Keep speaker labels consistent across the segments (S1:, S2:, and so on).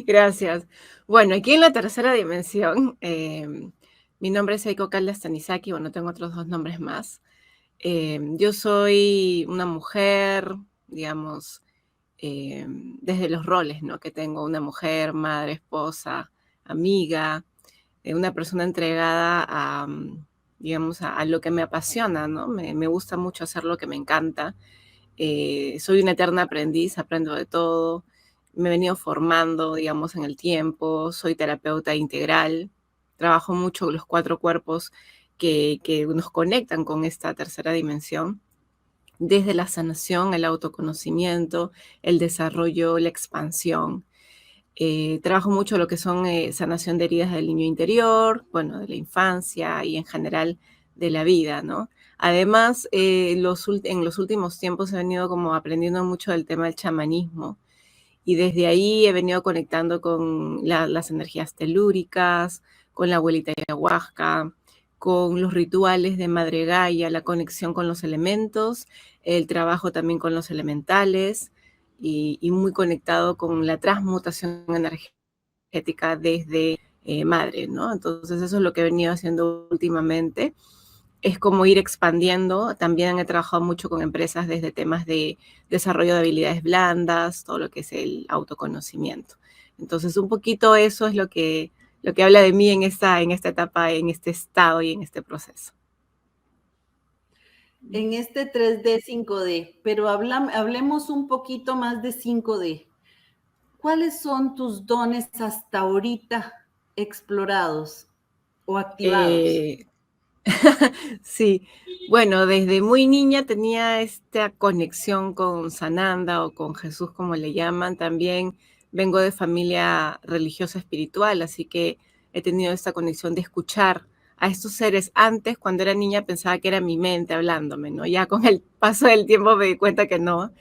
S1: Gracias. Bueno, aquí en la tercera dimensión, mi nombre es Eiko Caldas Tanizaki, bueno, tengo otros 2 nombres más. Yo soy una mujer, digamos, desde los roles, ¿no? Que tengo una mujer, madre, esposa, amiga, una persona entregada a, digamos, a lo que me apasiona, ¿no? Me gusta mucho hacer lo que me encanta. Soy una eterna aprendiz, aprendo de todo. Me he venido formando, digamos, en el tiempo. Soy terapeuta integral. Trabajo mucho con los 4 cuerpos que nos conectan con esta tercera dimensión, desde la sanación, el autoconocimiento, el desarrollo, la expansión. Trabajo mucho lo que son sanación de heridas del niño interior, bueno, de la infancia y en general de la vida, ¿no? Además, en los últimos tiempos he venido como aprendiendo mucho del tema del chamanismo y desde ahí he venido conectando con las energías telúricas, con la abuelita ayahuasca, con los rituales de Madre Gaia, la conexión con los elementos, el trabajo también con los elementales y muy conectado con la transmutación energética desde madre, ¿no? Entonces eso es lo que he venido haciendo últimamente. Es como ir expandiendo. También he trabajado mucho con empresas desde temas de desarrollo de habilidades blandas, todo lo que es el autoconocimiento. Entonces, un poquito eso es lo que habla de mí en esta etapa, en este estado y en este proceso.
S2: En este 3D, 5D, pero hablemos un poquito más de 5D. ¿Cuáles son tus dones hasta ahorita explorados o activados?
S1: Eh, sí, bueno, desde muy niña tenía esta conexión con Sananda o con Jesús, como le llaman. También vengo de familia religiosa espiritual, así que he tenido esta conexión de escuchar a estos seres. Antes, cuando era niña, pensaba que era mi mente hablándome, ¿no? Ya con el paso del tiempo me di cuenta que no,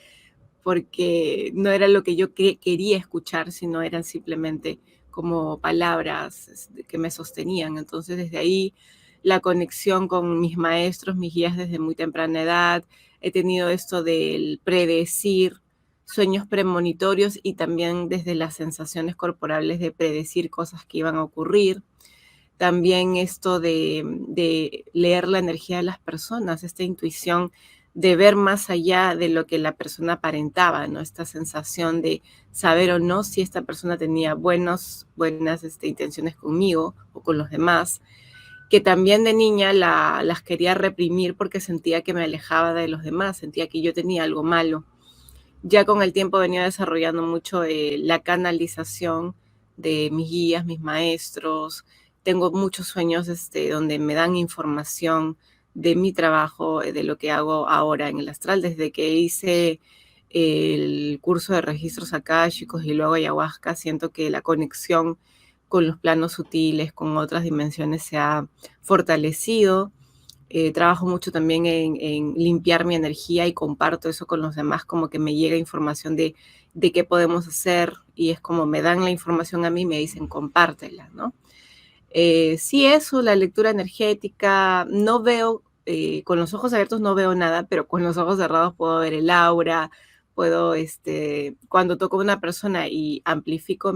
S1: porque no era lo que yo quería escuchar, sino eran simplemente como palabras que me sostenían. Entonces, desde ahí, la conexión con mis maestros, mis guías desde muy temprana edad, he tenido esto del predecir, sueños premonitorios y también desde las sensaciones corporales de predecir cosas que iban a ocurrir. También esto de leer la energía de las personas, esta intuición de ver más allá de lo que la persona aparentaba, ¿no? Esta sensación de saber o no si esta persona tenía buenas intenciones conmigo o con los demás, que también de niña las quería reprimir porque sentía que me alejaba de los demás, sentía que yo tenía algo malo. Ya con el tiempo venía desarrollando mucho la canalización de mis guías, mis maestros. Tengo muchos sueños donde me dan información de mi trabajo, de lo que hago ahora en el astral. Desde que hice el curso de registros akáshicos y luego ayahuasca, siento que la conexión con los planos sutiles, con otras dimensiones se ha fortalecido. Trabajo mucho también en limpiar mi energía y comparto eso con los demás, como que me llega información de qué podemos hacer y es como me dan la información a mí y me dicen compártela, ¿no? Sí, eso, la lectura energética, no veo, con los ojos abiertos no veo nada, pero con los ojos cerrados puedo ver el aura, puedo, cuando toco a una persona y amplifico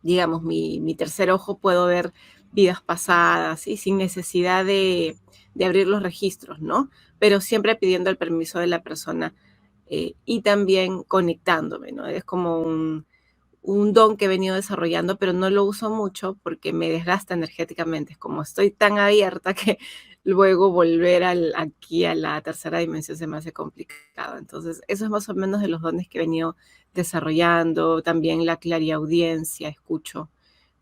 S1: digamos, mi tercer ojo, puedo ver vidas pasadas y sin necesidad de abrir los registros, ¿no? Pero siempre pidiendo el permiso de la persona y también conectándome, ¿no? Es como un don que he venido desarrollando, pero no lo uso mucho porque me desgasta energéticamente. Es como estoy tan abierta que luego volver aquí a la tercera dimensión se me hace complicado. Entonces, eso es más o menos de los dones que he venido desarrollando. También la clariaudiencia, escucho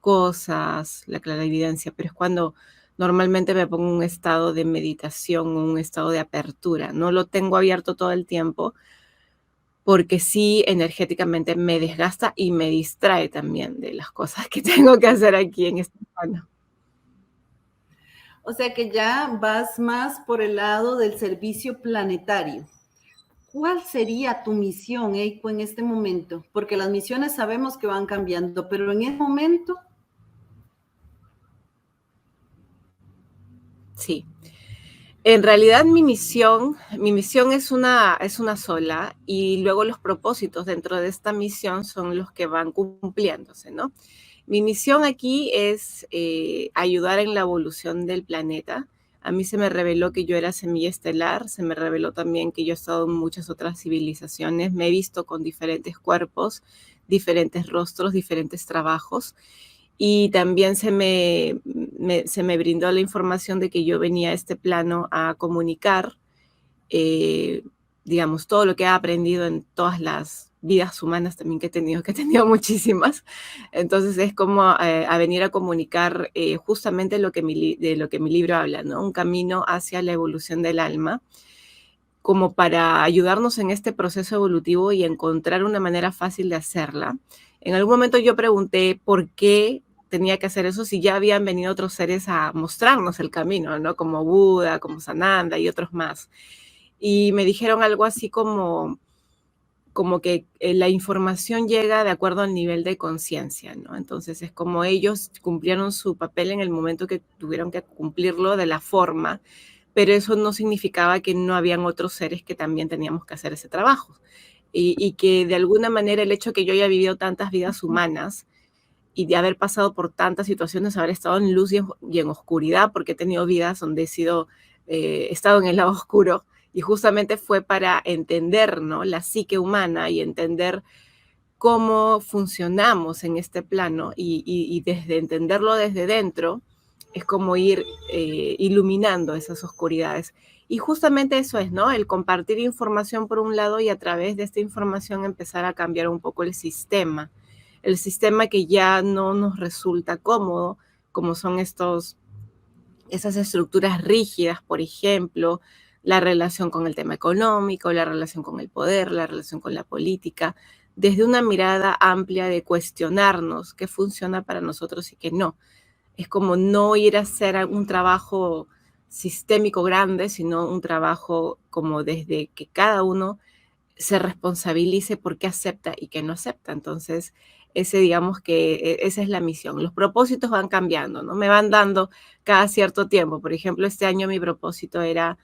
S1: cosas, la clarividencia, pero es cuando normalmente me pongo en un estado de meditación, un estado de apertura. No lo tengo abierto todo el tiempo, porque sí energéticamente me desgasta y me distrae también de las cosas que tengo que hacer aquí en este plano.
S2: O sea que ya vas más por el lado del servicio planetario. ¿Cuál sería tu misión, Eiko, en este momento? Porque las misiones sabemos que van cambiando, pero en este momento,
S1: Sí. En realidad mi misión es una sola, y luego los propósitos dentro de esta misión son los que van cumpliéndose, ¿no? Mi misión aquí es ayudar en la evolución del planeta. A mí se me reveló que yo era semilla estelar, se me reveló también que yo he estado en muchas otras civilizaciones, me he visto con diferentes cuerpos, diferentes rostros, diferentes trabajos, y también se me brindó la información de que yo venía a este plano a comunicar, eh, digamos, todo lo que he aprendido en todas las vidas humanas también que he tenido muchísimas. Entonces es como a venir a comunicar justamente de lo que mi libro habla, ¿no? Un camino hacia la evolución del alma, como para ayudarnos en este proceso evolutivo y encontrar una manera fácil de hacerla. En algún momento yo pregunté por qué tenía que hacer eso si ya habían venido otros seres a mostrarnos el camino, ¿no? Como Buda, como Sananda y otros más. Y me dijeron algo así como que la información llega de acuerdo al nivel de conciencia, ¿no? Entonces es como ellos cumplieron su papel en el momento que tuvieron que cumplirlo de la forma, pero eso no significaba que no habían otros seres que también teníamos que hacer ese trabajo. Y que de alguna manera el hecho que yo haya vivido tantas vidas humanas y de haber pasado por tantas situaciones, haber estado en luz y en oscuridad, porque he tenido vidas donde he estado en el lado oscuro, y justamente fue para entender, ¿no?, la psique humana y entender cómo funcionamos en este plano, y desde entenderlo desde dentro es como ir iluminando esas oscuridades. Y justamente eso es, ¿no? El compartir información por un lado y a través de esta información empezar a cambiar un poco el sistema que ya no nos resulta cómodo, como son esas estructuras rígidas, por ejemplo, la relación con el tema económico, la relación con el poder, la relación con la política, desde una mirada amplia de cuestionarnos qué funciona para nosotros y qué no. Es como no ir a hacer un trabajo sistémico grande, sino un trabajo como desde que cada uno se responsabilice por qué acepta y qué no acepta. Entonces, digamos que esa es la misión. Los propósitos van cambiando, ¿no? Me van dando cada cierto tiempo. Por ejemplo, este año mi propósito era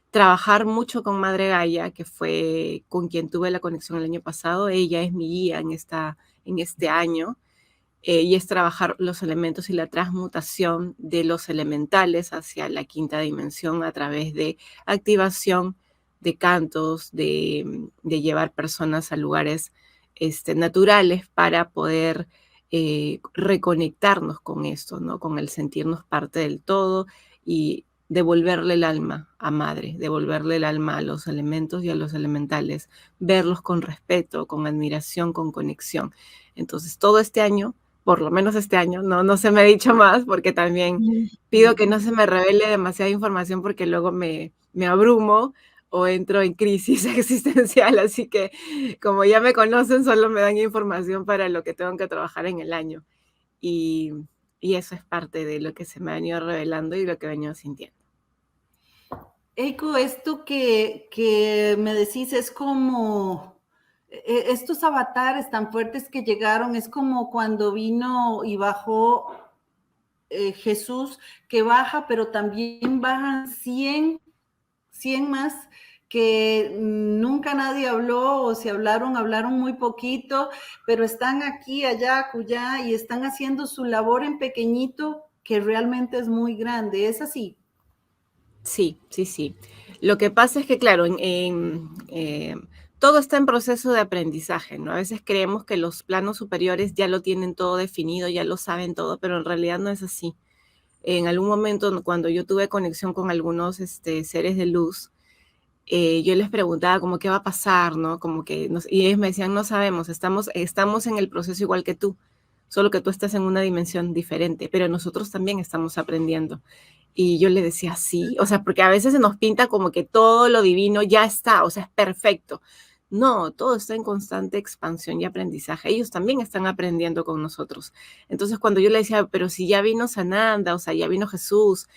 S1: trabajar mucho con Madre Gaia, que fue con quien tuve la conexión el año pasado. Ella es mi guía en este año, y es trabajar los elementos y la transmutación de los elementales hacia la quinta dimensión a través de activación de cantos, de llevar personas a lugares naturales para poder reconectarnos con esto, ¿no? Con el sentirnos parte del todo y devolverle el alma a Madre, devolverle el alma a los elementos y a los elementales, verlos con respeto, con admiración, con conexión. Entonces, todo este año, por lo menos este año, no se me ha dicho más, porque también pido que no se me revele demasiada información, porque luego me abrumo o entro en crisis existencial, así que como ya me conocen, solo me dan información para lo que tengo que trabajar en el año. Y, y eso es parte de lo que se me ha venido revelando y lo que he venido sintiendo.
S2: Eiko, esto que me decís es como estos avatares tan fuertes que llegaron, es como cuando vino y bajó Jesús, que baja, pero también bajan 100 más que nunca nadie habló, o si hablaron, hablaron muy poquito, pero están aquí, allá, acullá, y están haciendo su labor en pequeñito, que realmente es muy grande. ¿Es así?
S1: Sí, sí, sí. Lo que pasa es que, claro, todo está en proceso de aprendizaje, ¿no? A veces creemos que los planos superiores ya lo tienen todo definido, ya lo saben todo, pero en realidad no es así. En algún momento, cuando yo tuve conexión con algunos seres de luz, yo les preguntaba como qué va a pasar, ¿no? Como que y ellos me decían, no sabemos, estamos en el proceso igual que tú, solo que tú estás en una dimensión diferente, pero nosotros también estamos aprendiendo. Y yo le decía, sí, o sea, porque a veces se nos pinta como que todo lo divino ya está, o sea, es perfecto. No, todo está en constante expansión y aprendizaje. Ellos también están aprendiendo con nosotros. Entonces, cuando yo le decía, pero si ya vino Sananda, o sea, ya vino Jesús,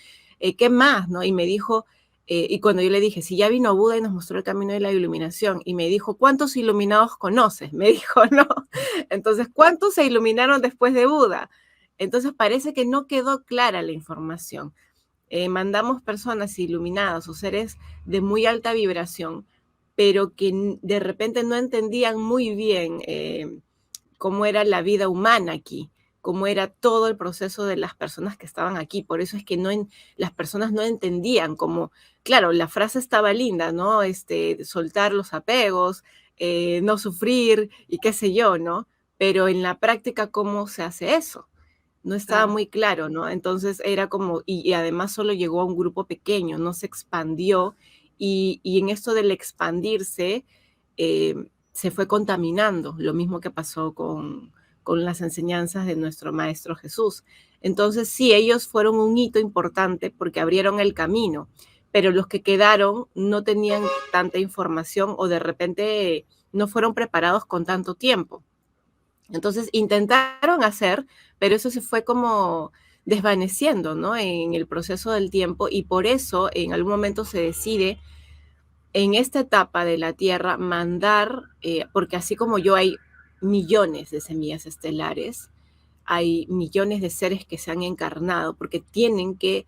S1: ¿qué más? ¿No? Y me dijo, y cuando yo le dije, si ya vino Buda y nos mostró el camino de la iluminación, y me dijo, ¿cuántos iluminados conoces? Me dijo, no. Entonces, ¿cuántos se iluminaron después de Buda? Entonces, parece que no quedó clara la información. mandamos personas iluminadas o seres de muy alta vibración, pero que de repente no entendían muy bien cómo era la vida humana aquí, cómo era todo el proceso de las personas que estaban aquí. Por eso es que las personas no entendían cómo, claro, la frase estaba linda, ¿no? Soltar los apegos, no sufrir y qué sé yo, ¿no? Pero en la práctica, ¿cómo se hace eso? No estaba
S2: Claro.
S1: muy claro, ¿no? Entonces era como, y además solo llegó a un grupo pequeño, no se expandió, y en esto del expandirse, se fue contaminando, lo mismo que pasó con las enseñanzas de nuestro Maestro Jesús. Entonces sí, ellos fueron un hito importante porque abrieron el camino, pero los que quedaron no tenían tanta información o de repente no fueron preparados con tanto tiempo. Entonces intentaron hacer, pero eso se fue como desvaneciendo, ¿no? En el proceso del tiempo, y por eso en algún momento se decide en esta etapa de la Tierra mandar, porque así como yo hay millones de semillas estelares, hay millones de seres que se han encarnado, porque tienen que,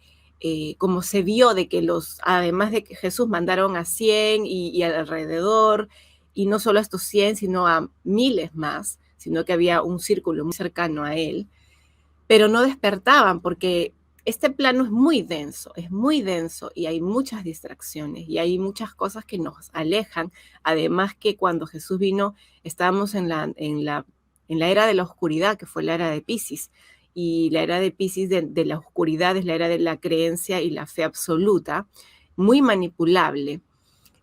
S1: como se vio de que además de que Jesús mandaron a 100 y alrededor, y no solo a estos 100, sino a miles más, sino que había un círculo muy cercano a él, pero no despertaban porque este plano es muy denso y hay muchas distracciones y hay muchas cosas que nos alejan. Además que cuando Jesús vino, estábamos en la era de la oscuridad, que fue la era de Piscis. Y la era de Piscis de la oscuridad es la era de la creencia y la fe absoluta, muy manipulable.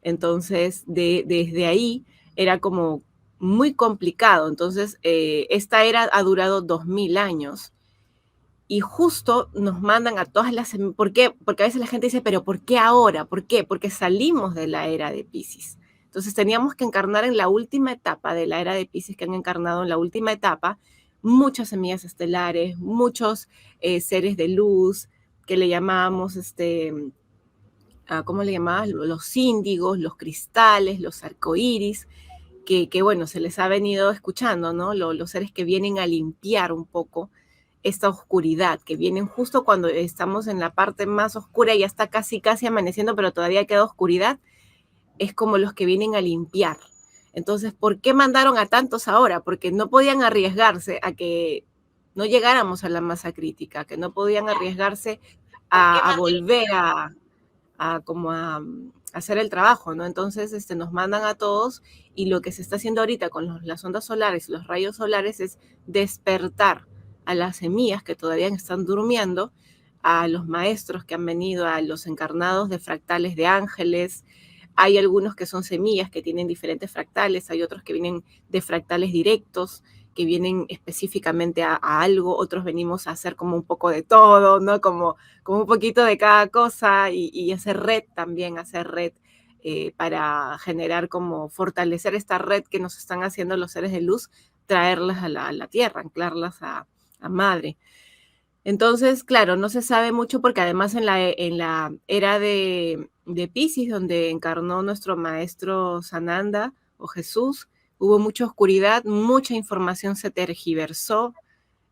S1: Entonces, desde ahí era como muy complicado. Entonces, esta era ha durado 2000 años y justo nos mandan a todas las... ¿Por qué? Porque a veces la gente dice, pero ¿por qué ahora? ¿Por qué? Porque salimos de la era de Piscis. Entonces teníamos que encarnar en la última etapa de la era de Piscis, que han encarnado en la última etapa muchas semillas estelares, muchos seres de luz, que le llamábamos, ¿cómo le llamabas? Los índigos, los cristales, los arcoíris, que bueno, se les ha venido escuchando, ¿no? Los seres que vienen a limpiar un poco esta oscuridad, que vienen justo cuando estamos en la parte más oscura y ya está casi, casi amaneciendo, pero todavía queda oscuridad, es como los que vienen a limpiar. Entonces, ¿por qué mandaron a tantos ahora? Porque no podían arriesgarse a que no llegáramos a la masa crítica, que no podían arriesgarse a volver a hacer el trabajo, ¿no? Entonces, nos mandan a todos, y lo que se está haciendo ahorita con las ondas solares y los rayos solares es despertar a las semillas que todavía están durmiendo, a los maestros que han venido, a los encarnados de fractales de ángeles. Hay algunos que son semillas que tienen diferentes fractales, hay otros que vienen de fractales directos, que vienen específicamente a algo, otros venimos a hacer como un poco de todo, ¿no? Como un poquito de cada cosa, y hacer red también, hacer red para generar como fortalecer esta red que nos están haciendo los seres de luz, traerlas a la tierra, anclarlas a madre. Entonces, claro, no se sabe mucho porque además en la era de Piscis, donde encarnó nuestro maestro Sananda o Jesús, hubo mucha oscuridad, mucha información se tergiversó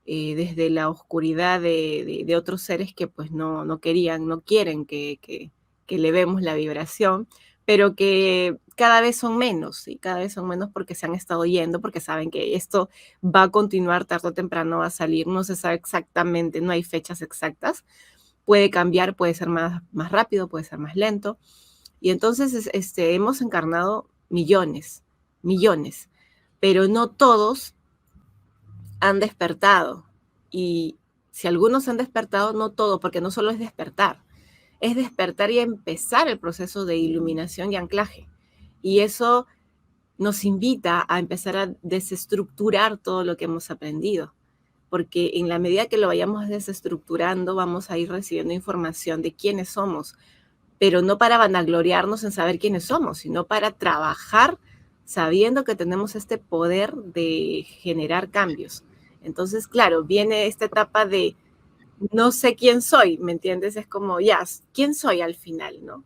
S1: desde la oscuridad de otros seres que pues no querían, no quieren que elevemos la vibración, pero que cada vez son menos, y cada vez son menos porque se han estado yendo, porque saben que esto va a continuar tarde o temprano, va a salir, no se sabe exactamente, no hay fechas exactas, puede cambiar, puede ser más rápido, puede ser más lento, y entonces hemos encarnado millones, millones, pero no todos han despertado. Y si algunos han despertado, no todo, porque no solo es despertar y empezar el proceso de iluminación y anclaje. Y eso nos invita a empezar a desestructurar todo lo que hemos aprendido, porque en la medida que lo vayamos desestructurando, vamos a ir recibiendo información de quiénes somos, pero no para vanagloriarnos en saber quiénes somos, sino para trabajar sabiendo que tenemos este poder de generar cambios. Entonces, claro, viene esta etapa de no sé quién soy, ¿me entiendes? Es como, ya, ¿quién soy al final, no?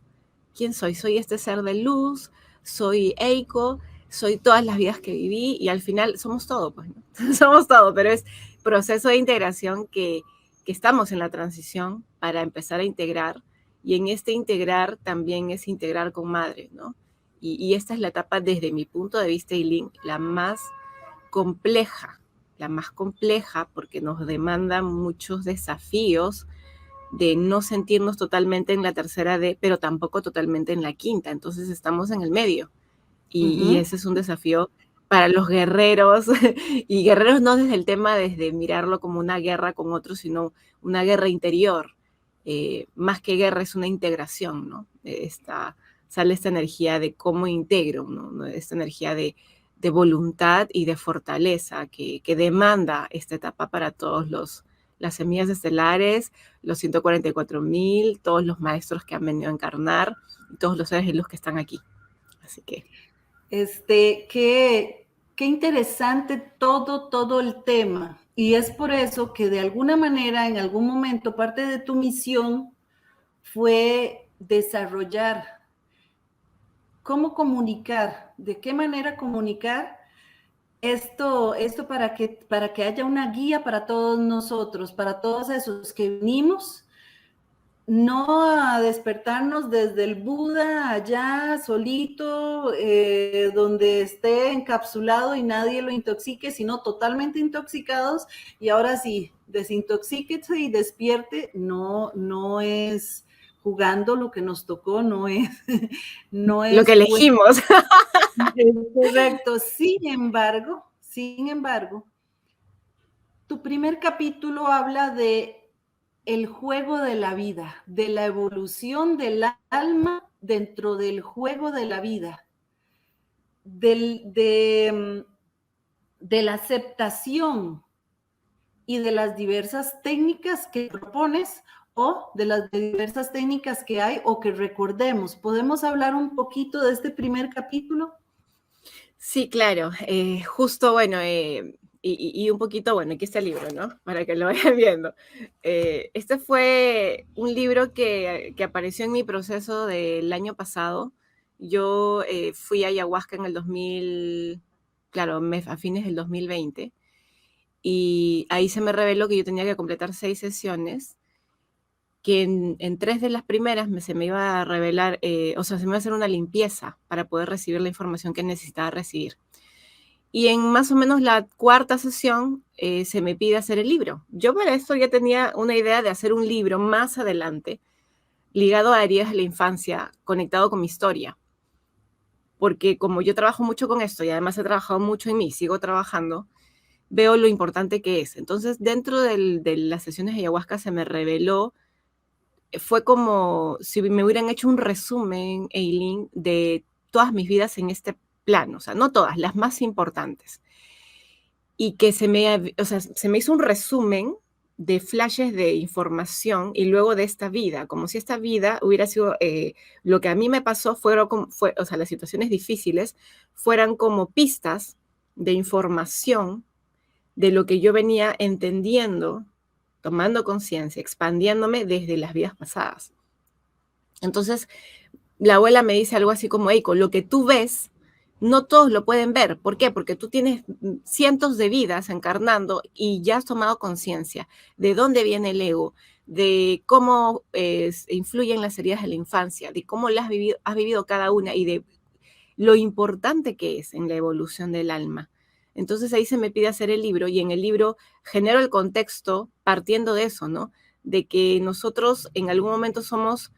S1: ¿Quién soy? Soy este ser de luz, soy Eiko, soy todas las vidas que viví, y al final somos todo, pues, ¿no? Somos todo, pero es proceso de integración que que estamos en la transición para empezar a integrar, y en este integrar también es integrar con madre, ¿no? Y esta es la etapa, desde mi punto de vista, Eileen, la más compleja, porque nos demanda muchos desafíos de no sentirnos totalmente en la tercera D, pero tampoco totalmente en la quinta. Entonces estamos en el medio. Y ese es un desafío para los guerreros, y guerreros no desde el tema desde mirarlo como una guerra con otros, sino una guerra interior. Más que guerra es una integración, ¿no? Sale esta energía de cómo integro, ¿no? Esta energía de voluntad y de fortaleza que demanda esta etapa para todos las semillas estelares, los 144,000, todos los maestros que han venido a encarnar, y todos los seres de luz que están aquí. Así que...
S2: Qué interesante todo el tema. Y es por eso que de alguna manera, en algún momento, parte de tu misión fue desarrollar cómo comunicar, de qué manera comunicar esto para que haya una guía para todos nosotros, para todos esos que venimos, no a despertarnos desde el Buda allá solito, donde esté encapsulado y nadie lo intoxique, sino totalmente intoxicados. Y ahora sí, desintoxíquese y despierte. No es jugando lo que nos tocó, no es
S1: lo que elegimos.
S2: Es correcto. Sin embargo, tu primer capítulo habla de el juego de la vida, de la evolución del alma dentro del juego de la vida, de la aceptación y de las diversas técnicas que propones, o de las diversas técnicas que hay o que recordemos. ¿Podemos hablar un poquito de este primer capítulo?
S1: Sí, claro. Justo, bueno, y un poquito, bueno, aquí está el libro, ¿no? Para que lo vayan viendo. Este fue un libro que apareció en mi proceso del año pasado. Yo fui a ayahuasca en el 2000, claro, a fines del 2020, y ahí se me reveló que yo tenía que completar 6 sesiones, que en 3 de las primeras se me iba a revelar, o sea, se me iba a hacer una limpieza para poder recibir la información que necesitaba recibir. Y en más o menos la 4ª sesión se me pide hacer el libro. Yo para esto ya tenía una idea de hacer un libro más adelante, ligado a heridas de la infancia, conectado con mi historia. Porque como yo trabajo mucho con esto y además he trabajado mucho en mí, sigo trabajando, veo lo importante que es. Entonces, dentro de las sesiones de ayahuasca se me reveló, fue como si me hubieran hecho un resumen, Eileen, de todas mis vidas en este plano, o sea, no todas, las más importantes. Y que se me hizo un resumen de flashes de información y luego de esta vida, como si esta vida hubiera sido, lo que a mí me pasó o sea, las situaciones difíciles fueran como pistas de información de lo que yo venía entendiendo, tomando conciencia, expandiéndome desde las vidas pasadas. Entonces, la abuela me dice algo así como, Eiko, lo que tú ves, no todos lo pueden ver. ¿Por qué? Porque tú tienes cientos de vidas encarnando y ya has tomado conciencia de dónde viene el ego, de cómo influyen las heridas de la infancia, de cómo las has vivido cada una y de lo importante que es en la evolución del alma. Entonces ahí se me pide hacer el libro, y en el libro genero el contexto partiendo de eso, ¿no? De que nosotros en algún momento somos,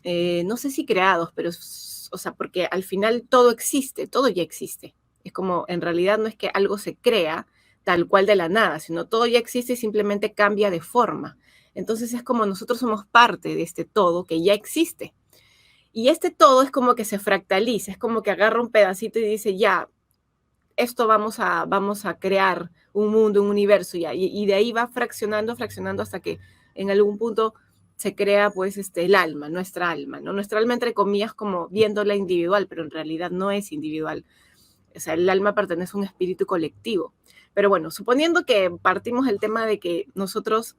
S1: no sé si creados, pero, o sea, porque al final todo existe, todo ya existe. Es como, en realidad no es que algo se crea tal cual de la nada, sino todo ya existe y simplemente cambia de forma. Entonces es como nosotros somos parte de este todo que ya existe. Y este todo es como que se fractaliza, es como que agarra un pedacito y dice, ya, esto vamos a crear un mundo, un universo, ya, y de ahí va fraccionando hasta que en algún punto se crea pues el alma, nuestra alma, ¿no? Nuestra alma, entre comillas, como viéndola individual, pero en realidad no es individual. O sea, el alma pertenece a un espíritu colectivo. Pero bueno, suponiendo que partimos del tema de que nosotros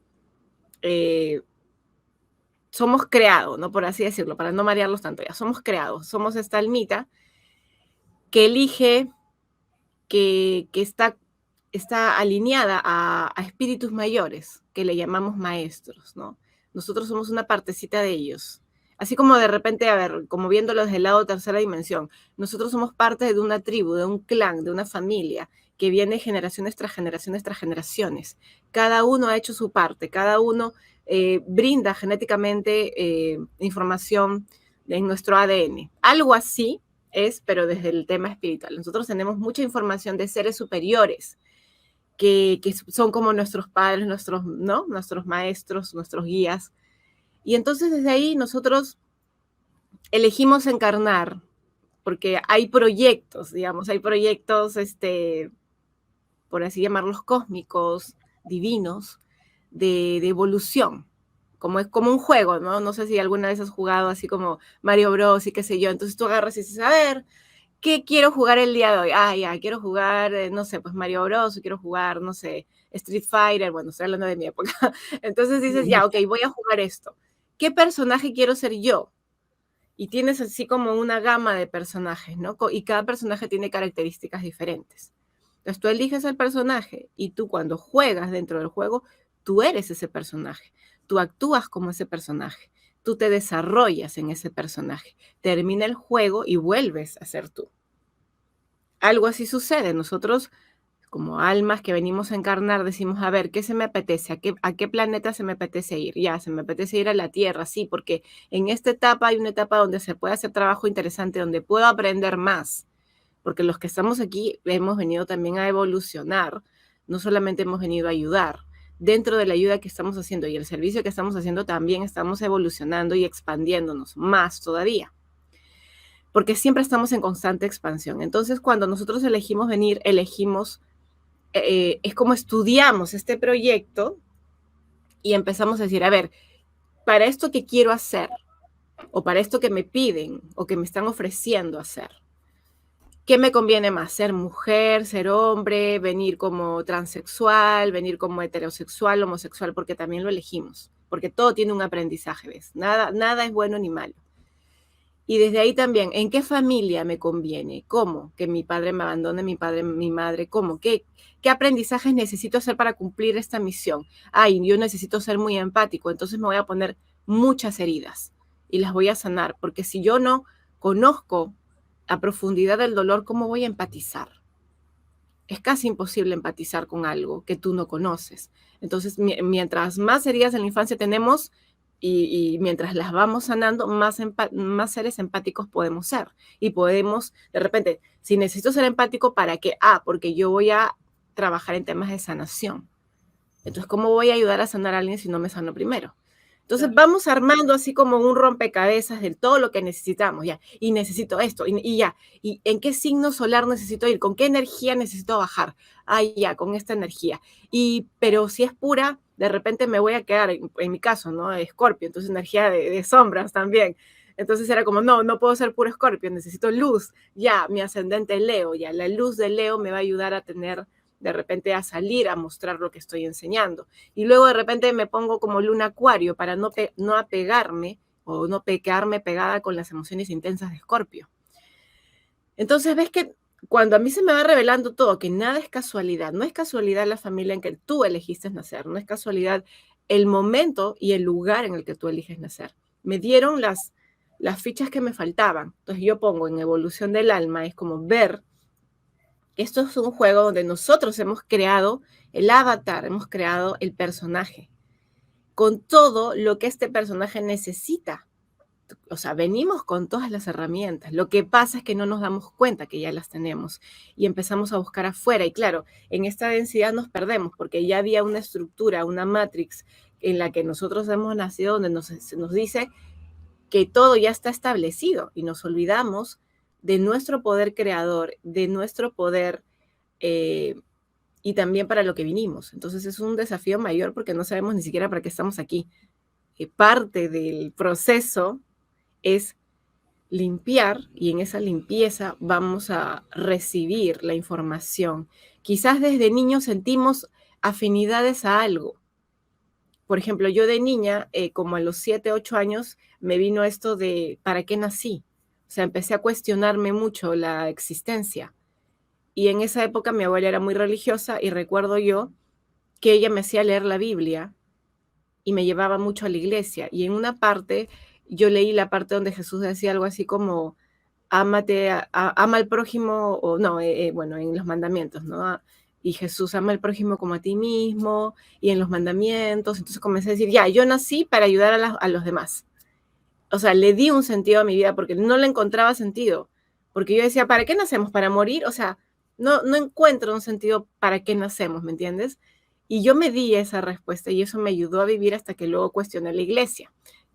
S1: somos creados, ¿no? Por así decirlo, para no marearlos tanto, ya somos creados, somos esta almita que elige, que está está alineada a espíritus mayores, que le llamamos maestros, ¿no? Nosotros somos una partecita de ellos. Así como de repente, a ver, como viéndolo desde el lado de tercera dimensión, nosotros somos parte de una tribu, de un clan, de una familia, que viene generaciones tras generaciones tras generaciones. Cada uno ha hecho su parte, cada uno brinda genéticamente información en nuestro ADN. Algo así es, pero desde el tema espiritual. Nosotros tenemos mucha información de seres superiores, que son como nuestros padres, ¿no? Nuestros maestros, nuestros guías. Y entonces desde ahí nosotros elegimos encarnar, porque hay proyectos, digamos, hay proyectos, por así llamarlos, cósmicos, divinos, de evolución. Como es como un juego, ¿no? No sé si alguna vez has jugado así como Mario Bros y qué sé yo. Entonces tú agarras y dices, a ver, ¿qué quiero jugar el día de hoy? Ah, ya, quiero jugar, no sé, pues Mario Bros, o quiero jugar, no sé, Street Fighter, bueno, estoy hablando de mi época. Entonces dices, ya, ok, voy a jugar esto. ¿Qué personaje quiero ser yo? Y tienes así como una gama de personajes, ¿no? Y cada personaje tiene características diferentes. Entonces tú eliges el personaje y tú cuando juegas dentro del juego, tú eres ese personaje. Tú actúas como ese personaje. Tú te desarrollas en ese personaje. Termina el juego y vuelves a ser tú. Algo así sucede. Nosotros, como almas que venimos a encarnar, decimos, a ver, ¿qué se me apetece? ¿A qué planeta se me apetece ir? Ya, se me apetece ir a la Tierra, sí, porque en esta etapa hay una etapa donde se puede hacer trabajo interesante, donde puedo aprender más, porque los que estamos aquí hemos venido también a evolucionar, no solamente hemos venido a ayudar. Dentro de la ayuda que estamos haciendo y el servicio que estamos haciendo, también estamos evolucionando y expandiéndonos más todavía, porque siempre estamos en constante expansión. Entonces, cuando nosotros elegimos venir, es como estudiamos este proyecto y empezamos a decir, a ver, para esto que quiero hacer, o para esto que me piden, o que me están ofreciendo hacer, ¿qué me conviene más? ¿Ser mujer, ser hombre, venir como transexual, venir como heterosexual, homosexual? Porque también lo elegimos, porque todo tiene un aprendizaje, ¿ves? Nada es bueno ni malo. Y desde ahí también, ¿en qué familia me conviene? ¿Cómo? Que mi padre me abandone, mi madre, ¿cómo? ¿Qué aprendizajes necesito hacer para cumplir esta misión? Ay, yo necesito ser muy empático, entonces me voy a poner muchas heridas y las voy a sanar, porque si yo no conozco a profundidad del dolor, ¿cómo voy a empatizar? Es casi imposible empatizar con algo que tú no conoces. Entonces, mientras más heridas en la infancia tenemos y mientras las vamos sanando, más seres empáticos podemos ser. Y podemos, de repente, si necesito ser empático, ¿para qué? Porque yo voy a trabajar en temas de sanación. Entonces, ¿cómo voy a ayudar a sanar a alguien si no me sano primero? Entonces vamos armando así como un rompecabezas de todo lo que necesitamos, ya, y necesito esto, y ya, y en qué signo solar necesito ir, con qué energía necesito bajar, ya, con esta energía. Pero si es pura, de repente me voy a quedar, en mi caso, ¿no? Escorpio, entonces energía de sombras también. Entonces era como, no puedo ser puro Escorpio, necesito luz, ya, mi ascendente Leo, ya, la luz de Leo me va a ayudar a tener de repente a salir a mostrar lo que estoy enseñando. Y luego de repente me pongo como luna acuario para no apegarme o no quedarme pegada con las emociones intensas de Escorpio. Entonces ves que cuando a mí se me va revelando todo, que nada es casualidad, no es casualidad la familia en que tú elegiste nacer, no es casualidad el momento y el lugar en el que tú eliges nacer. Me dieron las fichas que me faltaban. Entonces yo pongo en evolución del alma, es como ver. Esto es un juego donde nosotros hemos creado el avatar, hemos creado el personaje, con todo lo que este personaje necesita. O sea, venimos con todas las herramientas. Lo que pasa es que no nos damos cuenta que ya las tenemos y empezamos a buscar afuera. Y claro, en esta densidad nos perdemos porque ya había una estructura, una matrix en la que nosotros hemos nacido, donde se nos dice que todo ya está establecido y nos olvidamos de nuestro poder creador, de nuestro poder y también para lo que vinimos. Entonces es un desafío mayor porque no sabemos ni siquiera para qué estamos aquí. Parte del proceso es limpiar y en esa limpieza vamos a recibir la información. Quizás desde niños sentimos afinidades a algo. Por ejemplo, yo de niña, como a los 7, 8 años, me vino esto de ¿para qué nací? O sea, empecé a cuestionarme mucho la existencia. y en esa época mi abuela era muy religiosa y recuerdo yo que ella me hacía leer la Biblia y me llevaba mucho a la iglesia. Y en una parte, yo leí la parte donde Jesús decía algo así como, ámate, ama al prójimo, o no, bueno, en los mandamientos, ¿no? Y Jesús ama al prójimo como a ti mismo, y en los mandamientos. Entonces comencé a decir, ya, yo nací para ayudar a los demás. O sea, le di un sentido a mi vida porque no le encontraba sentido. Porque yo decía, ¿para qué nacemos? ¿Para morir? O sea, no encuentro un sentido para qué nacemos, ¿me entiendes? Y yo me di esa respuesta y eso me ayudó a vivir hasta que luego cuestioné la iglesia.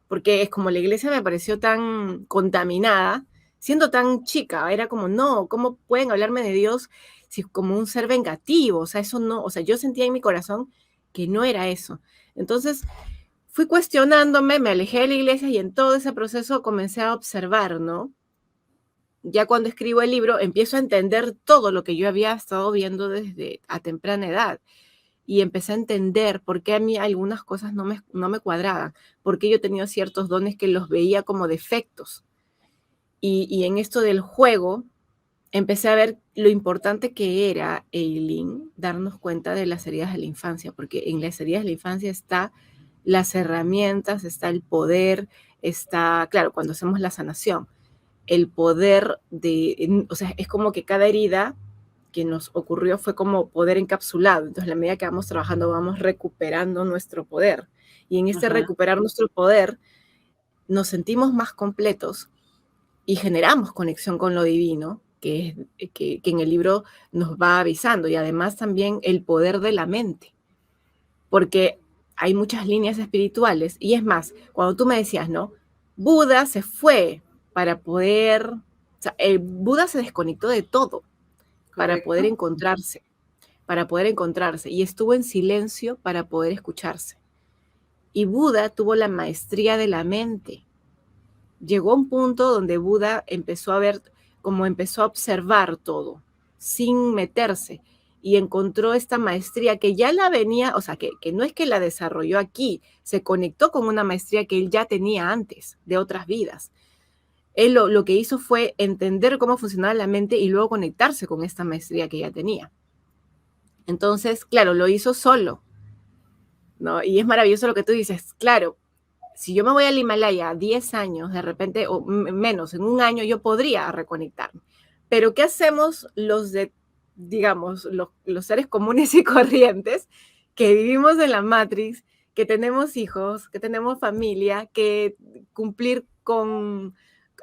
S1: Porque es como la iglesia me pareció tan contaminada, siendo tan chica, era como, no, ¿cómo pueden hablarme de Dios si como un ser vengativo? O sea, eso no, o sea, yo sentía en mi corazón que no era eso. Entonces, fui cuestionándome, me alejé de la iglesia y en todo ese proceso comencé a observar, ¿no? Ya cuando escribo el libro empiezo a entender todo lo que yo había estado viendo desde a temprana edad y empecé a entender por qué a mí algunas cosas no me cuadraban, por qué yo tenía ciertos dones que los veía como defectos. Y en esto del juego empecé a ver lo importante que era, Eileen, darnos cuenta de las heridas de la infancia, porque en las heridas de la infancia está las herramientas, está el poder, está, claro, cuando hacemos la sanación, el poder o sea, es como que cada herida que nos ocurrió fue como poder encapsulado. Entonces, a la medida que vamos trabajando, vamos recuperando nuestro poder. Y en este
S2: Ajá.
S1: recuperar nuestro poder, nos sentimos más completos y generamos conexión con lo divino, que en el libro nos va avisando. Y además también el poder de la mente, porque hay muchas líneas espirituales. Y es más, cuando tú me decías, ¿no? Buda se fue para poder, o sea, el Buda se desconectó de todo
S2: Correcto.
S1: para poder encontrarse, y estuvo en silencio para poder escucharse. Y Buda tuvo la maestría de la mente. Llegó a un punto donde Buda empezó a ver, como empezó a observar todo, sin meterse, y encontró esta maestría que ya la venía, o sea, que no es que la desarrolló aquí, se conectó con una maestría que él ya tenía antes, de otras vidas. Él lo que hizo fue entender cómo funcionaba la mente y luego conectarse con esta maestría que ya tenía. Entonces, claro, lo hizo solo, ¿no? Y es maravilloso lo que tú dices, claro, si yo me voy al Himalaya 10 años, de repente, o menos, en un año yo podría reconectarme. Pero ¿qué hacemos los de, digamos, los seres comunes y corrientes que vivimos en la Matrix, que tenemos hijos, que tenemos familia, que cumplir con...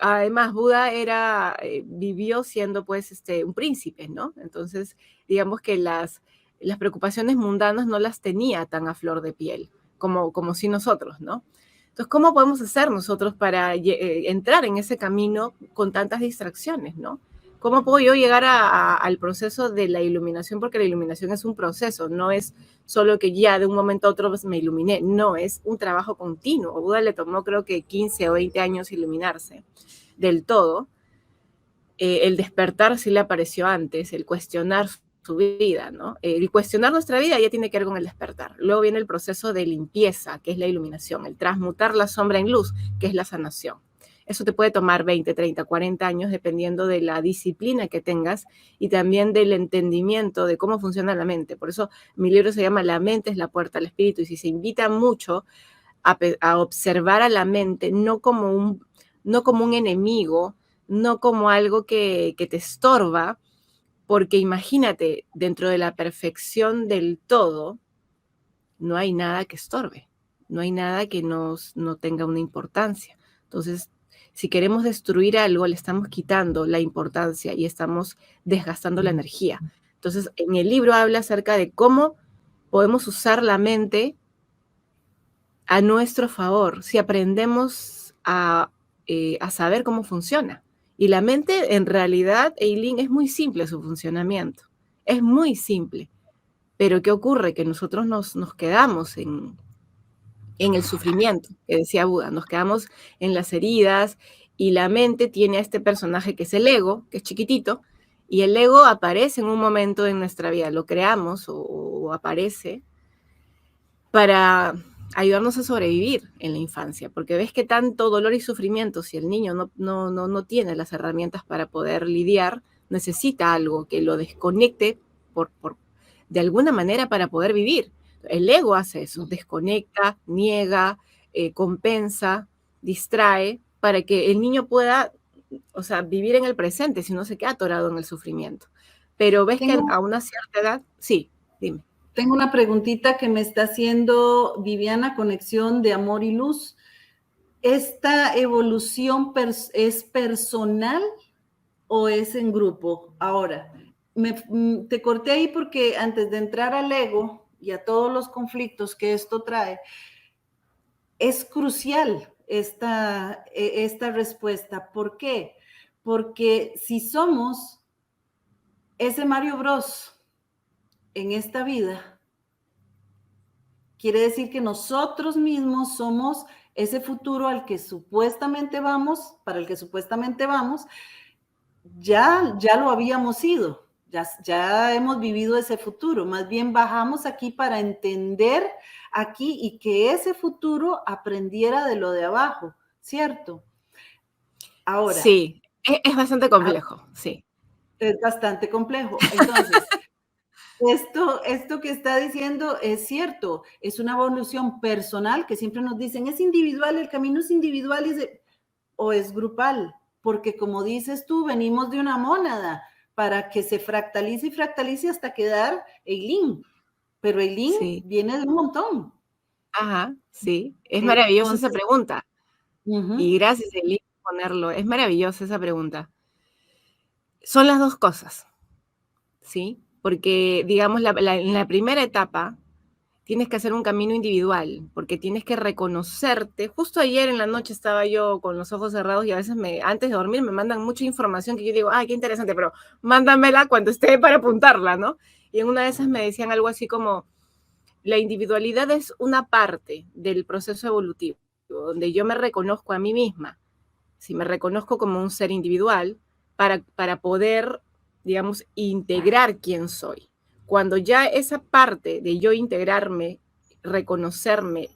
S1: Además, Buda vivió siendo pues un príncipe, ¿no? Entonces, digamos que las preocupaciones mundanas no las tenía tan a flor de piel como si nosotros, ¿no? Entonces, ¿cómo podemos hacer nosotros para entrar en ese camino con tantas distracciones, ¿no? ¿Cómo puedo yo llegar al proceso de la iluminación? Porque la iluminación es un proceso, no es solo que ya de un momento a otro me iluminé, no, es un trabajo continuo. A Buda le tomó creo que 15 o 20 años iluminarse del todo. El despertar sí le apareció antes, el cuestionar su vida, ¿no? El cuestionar nuestra vida ya tiene que ver con el despertar. Luego viene el proceso de limpieza, que es la iluminación, el transmutar la sombra en luz, que es la sanación. Eso te puede tomar 20, 30, 40 años, dependiendo de la disciplina que tengas y también del entendimiento de cómo funciona la mente. Por eso mi libro se llama La mente es la puerta al espíritu, y si se invita mucho a observar a la mente, no como un enemigo, no como algo que te estorba, porque imagínate, dentro de la perfección del todo, no hay nada que estorbe, no hay nada que no tenga una importancia. Entonces, si queremos destruir algo, le estamos quitando la importancia y estamos desgastando la energía. Entonces, en el libro habla acerca de cómo podemos usar la mente a nuestro favor si aprendemos a saber cómo funciona. Y la mente, en realidad, Eileen, es muy simple su funcionamiento. Es muy simple. Pero ¿qué ocurre? Que nosotros nos quedamos en el sufrimiento, que decía Buda, nos quedamos en las heridas y la mente tiene a este personaje que es el ego, que es chiquitito, y el ego aparece en un momento en nuestra vida, lo creamos o aparece para ayudarnos a sobrevivir en la infancia, porque ves que tanto dolor y sufrimiento, si el niño no tiene las herramientas para poder lidiar, necesita algo que lo desconecte de alguna manera para poder vivir. El ego hace eso, desconecta, niega, compensa, distrae, para que el niño pueda, o sea, vivir en el presente, si no se queda atorado en el sufrimiento. Pero ves que
S2: Tengo,
S1: a una cierta edad, sí, dime.
S2: tengo una preguntita que me está haciendo Viviana, Conexión de Amor y Luz. ¿Esta evolución es personal o es en grupo? Ahora, te corté ahí porque antes de entrar al ego y a todos los conflictos que esto trae, es crucial esta respuesta. ¿Por qué? Porque si somos ese Mario Bros en esta vida, quiere decir que nosotros mismos somos ese futuro al que supuestamente vamos, para el que supuestamente vamos, ya lo habíamos sido, ya hemos vivido ese futuro, más bien bajamos aquí para entender aquí y que ese futuro aprendiera de lo de abajo, ¿cierto? Ahora,
S1: Sí, es bastante complejo, sí.
S2: es bastante complejo. Entonces, esto que está diciendo es cierto, es una evolución personal que siempre nos dicen, es individual, el camino es individual o es grupal, porque como dices tú, venimos de una mónada para que se fractalice y fractalice hasta quedar Eileen, pero Eileen
S1: Sí.
S2: viene de un montón.
S1: Ajá, sí. Es maravillosa esa
S2: Entonces,
S1: pregunta. Y
S2: uh-huh,
S1: gracias, Eli, por ponerlo. Es maravillosa esa pregunta. Son las dos cosas, ¿sí? Porque, digamos, en la primera etapa tienes que hacer un camino individual, porque tienes que reconocerte. Justo ayer en la noche estaba yo con los ojos cerrados y a veces antes de dormir me mandan mucha información que yo digo, ay, qué interesante, pero mándamela cuando esté para apuntarla, ¿no? Y en una de esas me decían algo así como, la individualidad es una parte del proceso evolutivo, donde yo me reconozco a mí misma, si me reconozco como un ser individual, para poder, digamos, integrar quién soy. Cuando ya esa parte de yo integrarme, reconocerme,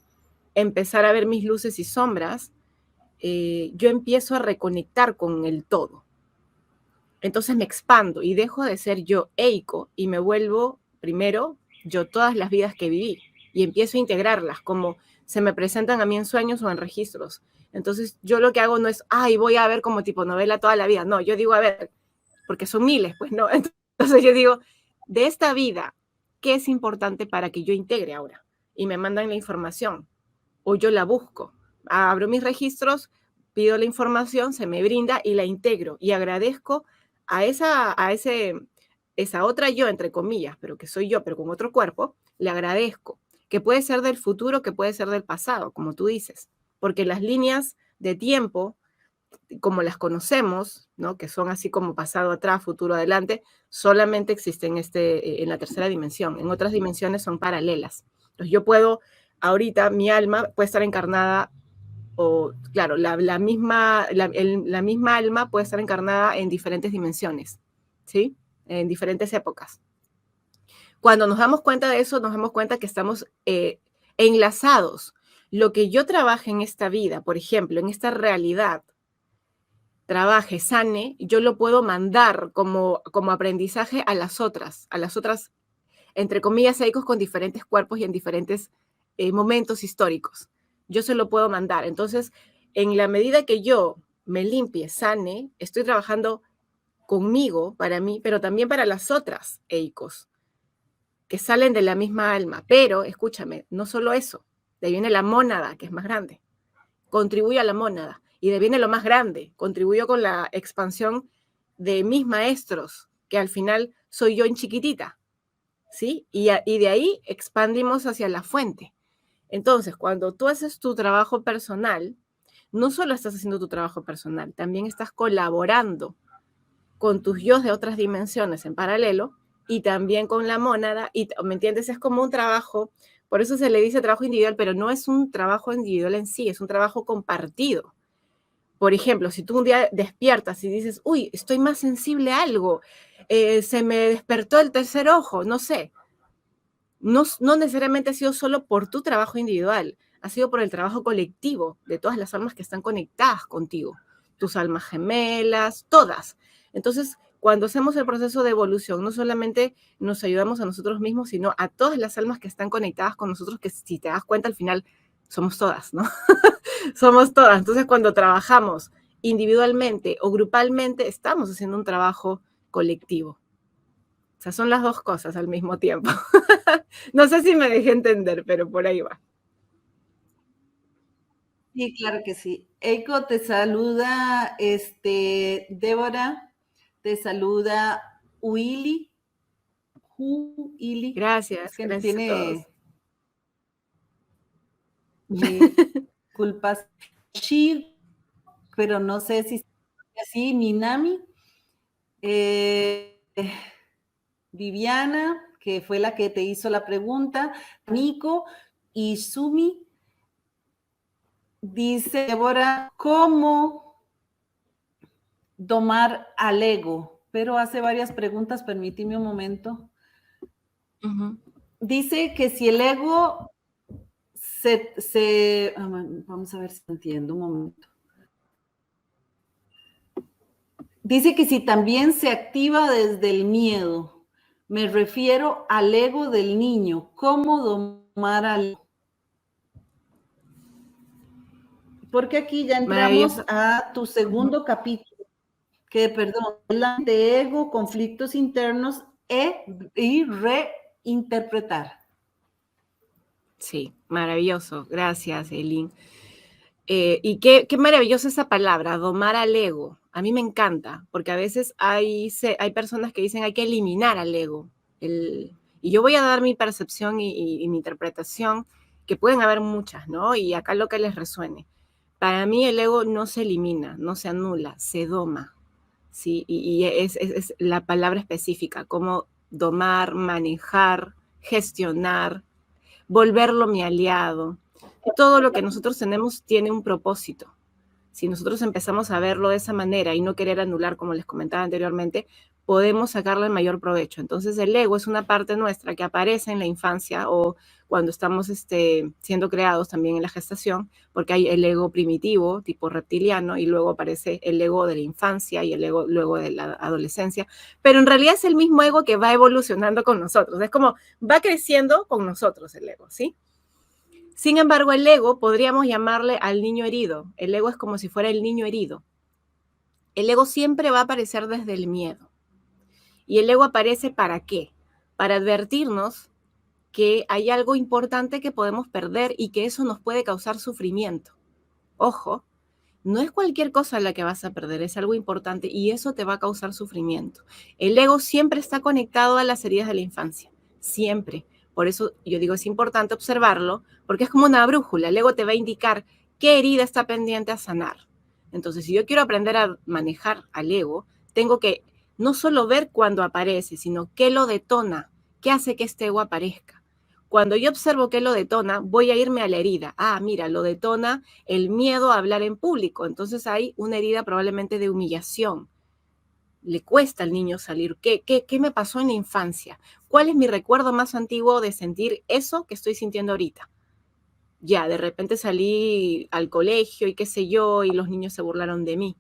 S1: empezar a ver mis luces y sombras, yo empiezo a reconectar con el todo. Entonces me expando y dejo de ser yo Eiko y me vuelvo, primero, yo todas las vidas que viví y empiezo a integrarlas como se me presentan a mí en sueños o en registros. Entonces yo lo que hago no es, ay, voy a ver como tipo novela toda la vida. No, yo digo, a ver, porque son miles, pues no. Entonces yo digo, de esta vida, ¿qué es importante para que yo integre ahora? Y me mandan la información o yo la busco. Abro mis registros, pido la información, se me brinda y la integro y agradezco esa otra yo, entre comillas, pero que soy yo, pero con otro cuerpo, le agradezco, que puede ser del futuro, que puede ser del pasado, como tú dices, porque las líneas de tiempo, como las conocemos, ¿no? Que son así como pasado atrás, futuro adelante, solamente existen en la tercera dimensión. En otras dimensiones son paralelas. Entonces yo puedo, ahorita mi alma puede estar encarnada, o claro, la misma alma puede estar encarnada en diferentes dimensiones, ¿sí? En diferentes épocas. Cuando nos damos cuenta de eso, nos damos cuenta que estamos enlazados. Lo que yo trabaje en esta vida, por ejemplo, en esta realidad, trabaje, sane, yo lo puedo mandar como aprendizaje a las otras, entre comillas, eicos con diferentes cuerpos y en diferentes momentos históricos. Yo se lo puedo mandar. Entonces, en la medida que yo me limpie, sane, estoy trabajando conmigo, para mí, pero también para las otras eicos que salen de la misma alma. Pero, escúchame, no solo eso, de ahí viene la mónada, que es más grande. Contribuyo a la mónada. Y de ahí viene lo más grande, contribuyo con la expansión de mis maestros, que al final soy yo en chiquitita. ¿Sí? Y de ahí expandimos hacia la fuente. Entonces, cuando tú haces tu trabajo personal, no solo estás haciendo tu trabajo personal, también estás colaborando con tus yo de otras dimensiones en paralelo y también con la mónada, y ¿me entiendes? Es como un trabajo, por eso se le dice trabajo individual, pero no es un trabajo individual en sí, es un trabajo compartido. Por ejemplo, si tú un día despiertas y dices, uy, estoy más sensible a algo, se me despertó el tercer ojo, no sé, no necesariamente ha sido solo por tu trabajo individual, ha sido por el trabajo colectivo de todas las almas que están conectadas contigo, tus almas gemelas, todas. Entonces, cuando hacemos el proceso de evolución, no solamente nos ayudamos a nosotros mismos, sino a todas las almas que están conectadas con nosotros, que si te das cuenta al final somos todas, ¿no? Somos todas. Entonces, cuando trabajamos individualmente o grupalmente, estamos haciendo un trabajo colectivo. O sea, son las dos cosas al mismo tiempo. No sé si me dejé entender, pero por ahí va.
S2: Sí, claro que sí. Eiko, te saluda, Débora, te saluda Uili, es
S1: Gracias,
S2: que
S1: gracias a todos.
S2: tiene mi culpas, Shir, pero no sé si así, Minami, eh, Viviana, que fue la que te hizo la pregunta, Nico y Sumi. Dice Débora, ¿cómo domar al ego? Pero hace varias preguntas, permíteme un momento. Dice que si el ego vamos a ver si entiendo un momento. Dice que si también se activa desde el miedo. Me refiero al ego del niño. ¿Cómo domar al ego? Porque aquí ya entramos
S1: Maravilloso.
S2: a tu segundo capítulo, que, perdón, de ego, conflictos internos y reinterpretar.
S1: Sí, maravilloso. Gracias, Eileen. Y qué maravillosa esa palabra, domar al ego. A mí me encanta, porque a veces hay personas que dicen hay que eliminar al ego. Y yo voy a dar mi percepción y mi interpretación, que pueden haber muchas, ¿no? Y acá lo que les resuene. Para mí el ego no se elimina, no se anula, se doma. ¿Sí? Y es la palabra específica, como domar, manejar, gestionar, volverlo mi aliado. Todo lo que nosotros tenemos tiene un propósito. Si nosotros empezamos a verlo de esa manera y no querer anular, como les comentaba anteriormente, podemos sacarle el mayor provecho. Entonces el ego es una parte nuestra que aparece en la infancia o cuando estamos siendo creados también en la gestación, porque hay el ego primitivo, tipo reptiliano, y luego aparece el ego de la infancia y el ego luego de la adolescencia, pero en realidad es el mismo ego que va evolucionando con nosotros, es como va creciendo con nosotros el ego, ¿sí? Sin embargo, el ego podríamos llamarle al niño herido. El ego es como si fuera el niño herido. El ego siempre va a aparecer desde el miedo. ¿Y el ego aparece para qué? Para advertirnos que hay algo importante que podemos perder y que eso nos puede causar sufrimiento. Ojo, no es cualquier cosa la que vas a perder, es algo importante y eso te va a causar sufrimiento. El ego siempre está conectado a las heridas de la infancia, siempre. Por eso yo digo, es importante observarlo, porque es como una brújula. El ego te va a indicar qué herida está pendiente a sanar. Entonces, si yo quiero aprender a manejar al ego, tengo que no solo ver cuándo aparece, sino qué lo detona, qué hace que este ego aparezca. Cuando yo observo qué lo detona, voy a irme a la herida. Ah, mira, lo detona el miedo a hablar en público. Entonces hay una herida probablemente de humillación. Le cuesta al niño salir. ¿Qué me pasó en la infancia? ¿Cuál es mi recuerdo más antiguo de sentir eso que estoy sintiendo ahorita? Ya, de repente salí al colegio y qué sé yo, y los niños se burlaron de mí.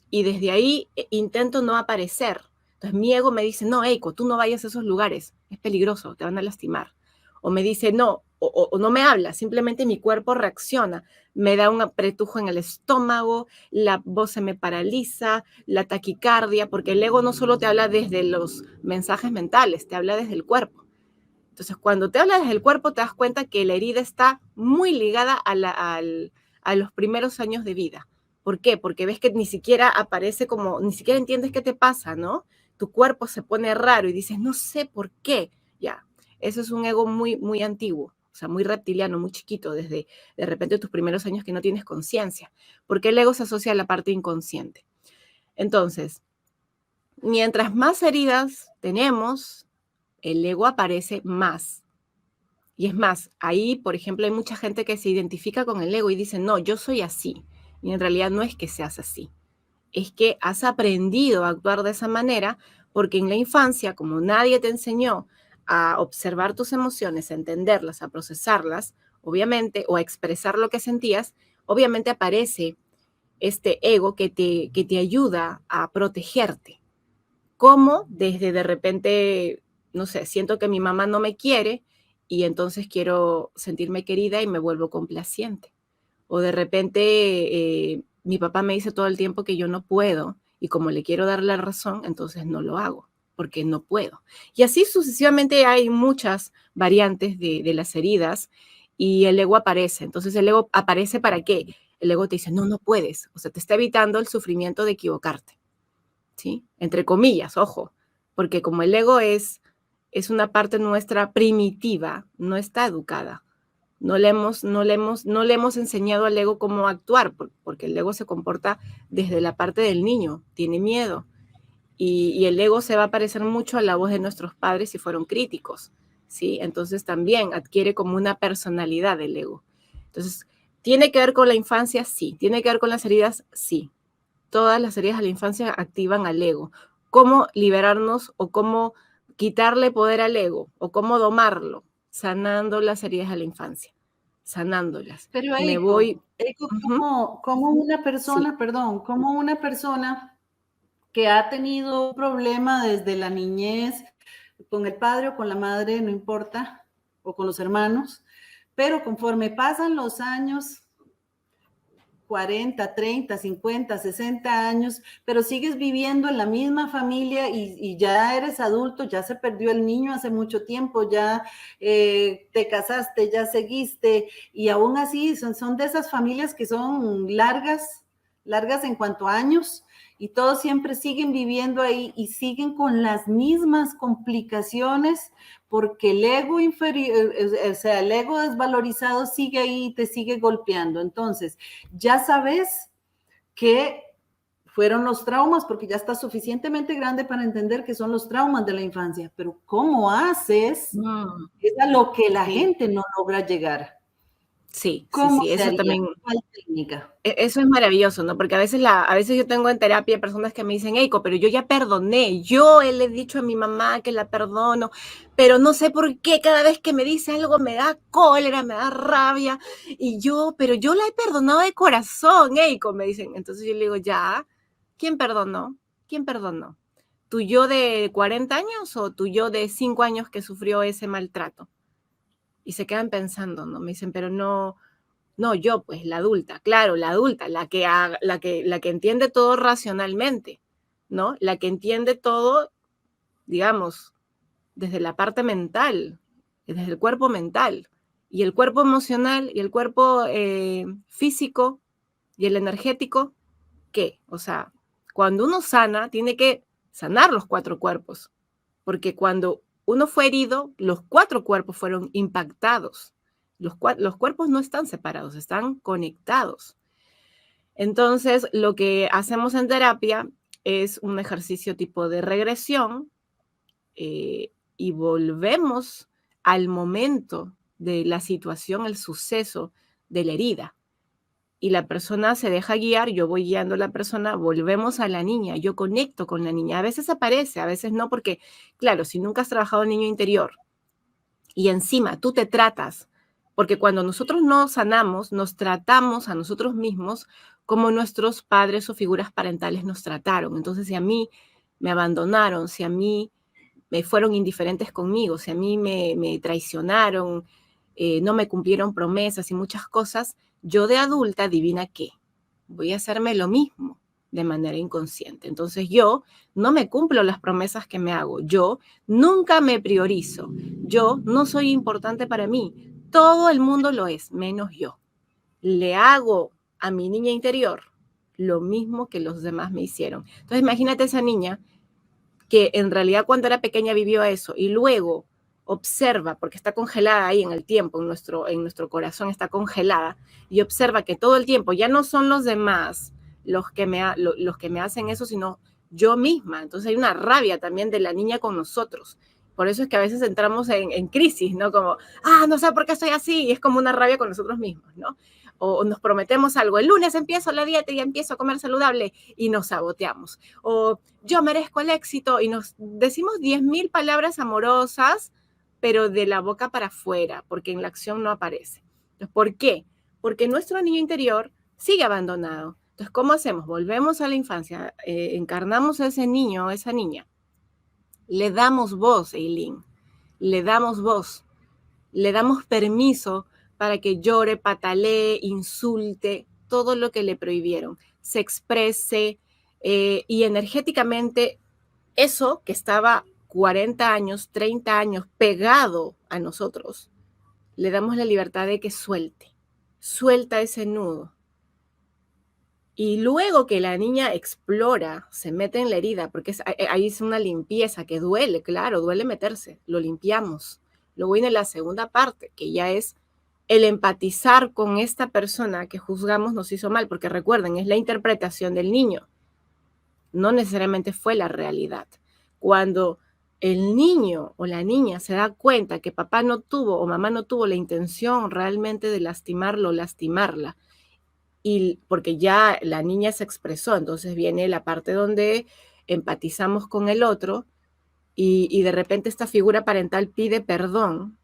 S1: Y desde ahí intento no aparecer. Entonces mi ego me dice, no, Eiko, tú no vayas a esos lugares, es peligroso, te van a lastimar. O me dice, no, o no me habla, simplemente mi cuerpo reacciona, me da un apretujo en el estómago, la voz se me paraliza, la taquicardia, porque el ego no solo te habla desde los mensajes mentales, te habla desde el cuerpo. Entonces, cuando te habla desde el cuerpo, te das cuenta que la herida está muy ligada a los primeros años de vida. ¿Por qué? Porque ves que ni siquiera aparece como, ni siquiera entiendes qué te pasa, ¿no? Tu cuerpo se pone raro y dices, no sé por qué. Ya, eso es un ego muy, muy antiguo, o sea, muy reptiliano, muy chiquito, desde de repente tus primeros años que no tienes conciencia, porque el ego se asocia a la parte inconsciente. Entonces, mientras más heridas tenemos, el ego aparece más. Y es más, ahí, por ejemplo, hay mucha gente que se identifica con el ego y dice, no, yo soy así. Y en realidad no es que seas así, es que has aprendido a actuar de esa manera porque en la infancia, como nadie te enseñó a observar tus emociones, a entenderlas, a procesarlas, obviamente, o a expresar lo que sentías, obviamente aparece este ego que te ayuda a protegerte. ¿Cómo? Desde de repente, no sé, siento que mi mamá no me quiere y entonces quiero sentirme querida y me vuelvo complaciente. O de repente mi papá me dice todo el tiempo que yo no puedo y como le quiero dar la razón, entonces no lo hago porque no puedo. Y así sucesivamente hay muchas variantes de las heridas y el ego aparece. Entonces el ego aparece ¿para qué? El ego te dice, no, no puedes. O sea, te está evitando el sufrimiento de equivocarte. ¿Sí? Entre comillas, ojo, porque como el ego es una parte nuestra primitiva, no está educada. No le hemos enseñado al ego cómo actuar, porque el ego se comporta desde la parte del niño, tiene miedo. Y el ego se va a parecer mucho a la voz de nuestros padres si fueron críticos, ¿sí? Entonces también adquiere como una personalidad el ego. Entonces, ¿tiene que ver con la infancia? Sí. ¿Tiene que ver con las heridas? Sí. Todas las heridas de la infancia activan al ego. ¿Cómo liberarnos o cómo quitarle poder al ego o cómo domarlo? Sanando las heridas de la infancia, sanándolas.
S2: Pero
S1: Me voy.
S2: Eiko,
S1: Ujú,
S2: como una
S1: sí.
S2: persona, perdón, como una persona que ha tenido un problema desde la niñez con el padre o con la madre, no importa, o con los hermanos, pero conforme pasan los años, 40, 30, 50, 60 años, pero sigues viviendo en la misma familia y ya eres adulto, ya se perdió el niño hace mucho tiempo, ya te casaste, ya seguiste, y aún así son de esas familias que son largas en cuanto a años, y todos siempre siguen viviendo ahí y siguen con las mismas complicaciones porque el ego inferior, o sea, el ego desvalorizado sigue ahí y te sigue golpeando. Entonces, ya sabes que fueron los traumas, porque ya estás suficientemente grande para entender que son los traumas de la infancia, pero ¿cómo haces?
S1: Mm,
S2: Es a lo que la
S1: sí,
S2: gente no logra llegar.
S1: sí, sí,
S2: ¿Cómo
S1: sí,
S2: se
S1: eso
S2: haría?
S1: también.
S2: ¿Cuál técnica?
S1: Eso es maravilloso, ¿no? Porque a veces yo tengo en terapia personas que me dicen, Eiko, pero yo ya perdoné, yo le he dicho a mi mamá que la perdono, pero no sé por qué cada vez que me dice algo me da cólera, me da rabia, pero yo la he perdonado de corazón, Eiko, me dicen. Entonces yo le digo, ya, ¿quién perdonó? ¿Quién perdonó? ¿Tu yo de 40 años o tu yo de 5 años que sufrió ese maltrato? Y se quedan pensando, ¿no? Me dicen, pero no, yo, pues, la adulta, claro, la adulta, la que entiende todo racionalmente, ¿no? La que entiende todo, digamos, desde la parte mental, desde el cuerpo mental. Y el cuerpo emocional y el cuerpo físico y el energético, ¿qué? O sea, cuando uno sana, tiene que sanar los 4 cuerpos, porque cuando uno fue herido, los 4 cuerpos fueron impactados. Los cuerpos no están separados, están conectados. Entonces, lo que hacemos en terapia es un ejercicio tipo de regresión y volvemos al momento de la situación, el suceso de la herida. Y la persona se deja guiar, yo voy guiando a la persona, volvemos a la niña, yo conecto con la niña. A veces aparece, a veces no, porque, claro, si nunca has trabajado el niño interior, y encima tú te tratas, porque cuando nosotros no sanamos, nos tratamos a nosotros mismos como nuestros padres o figuras parentales nos trataron. Entonces, si a mí me abandonaron, si a mí me fueron indiferentes conmigo, si a mí me traicionaron, no me cumplieron promesas y muchas cosas, yo de adulta, adivina qué, voy a hacerme lo mismo de manera inconsciente. Entonces yo no me cumplo las promesas que me hago, yo nunca me priorizo, yo no soy importante para mí, todo el mundo lo es, menos yo. Le hago a mi niña interior lo mismo que los demás me hicieron. Entonces imagínate esa niña que en realidad cuando era pequeña vivió eso y luego observa, porque está congelada ahí en el tiempo, en nuestro corazón está congelada, y observa que todo el tiempo ya no son los demás los que me hacen eso, sino yo misma. Entonces hay una rabia también de la niña con nosotros. Por eso es que a veces entramos en crisis, ¿no? Como, no sé por qué estoy así, y es como una rabia con nosotros mismos, ¿no? O nos prometemos algo, el lunes empiezo la dieta y empiezo a comer saludable y nos saboteamos. O yo merezco el éxito y nos decimos 10.000 palabras amorosas, pero de la boca para afuera, porque en la acción no aparece. Entonces, ¿por qué? Porque nuestro niño interior sigue abandonado. Entonces, ¿cómo hacemos? Volvemos a la infancia, encarnamos a ese niño o esa niña Le damos voz, Eileen, le damos voz, le damos permiso para que llore, patalee, insulte, todo lo que le prohibieron, se exprese y energéticamente eso que estaba 40 años, 30 años pegado a nosotros, le damos la libertad de que suelta ese nudo. Y luego que la niña explora, se mete en la herida, porque ahí es una limpieza que duele, claro, duele meterse, lo limpiamos. Luego viene la segunda parte, que ya es el empatizar con esta persona que juzgamos nos hizo mal, porque recuerden, es la interpretación del niño, no necesariamente fue la realidad. Cuando el niño o la niña se da cuenta que papá no tuvo o mamá no tuvo la intención realmente de lastimarlo o lastimarla, y porque ya la niña se expresó, entonces viene la parte donde empatizamos con el otro y de repente esta figura parental pide perdón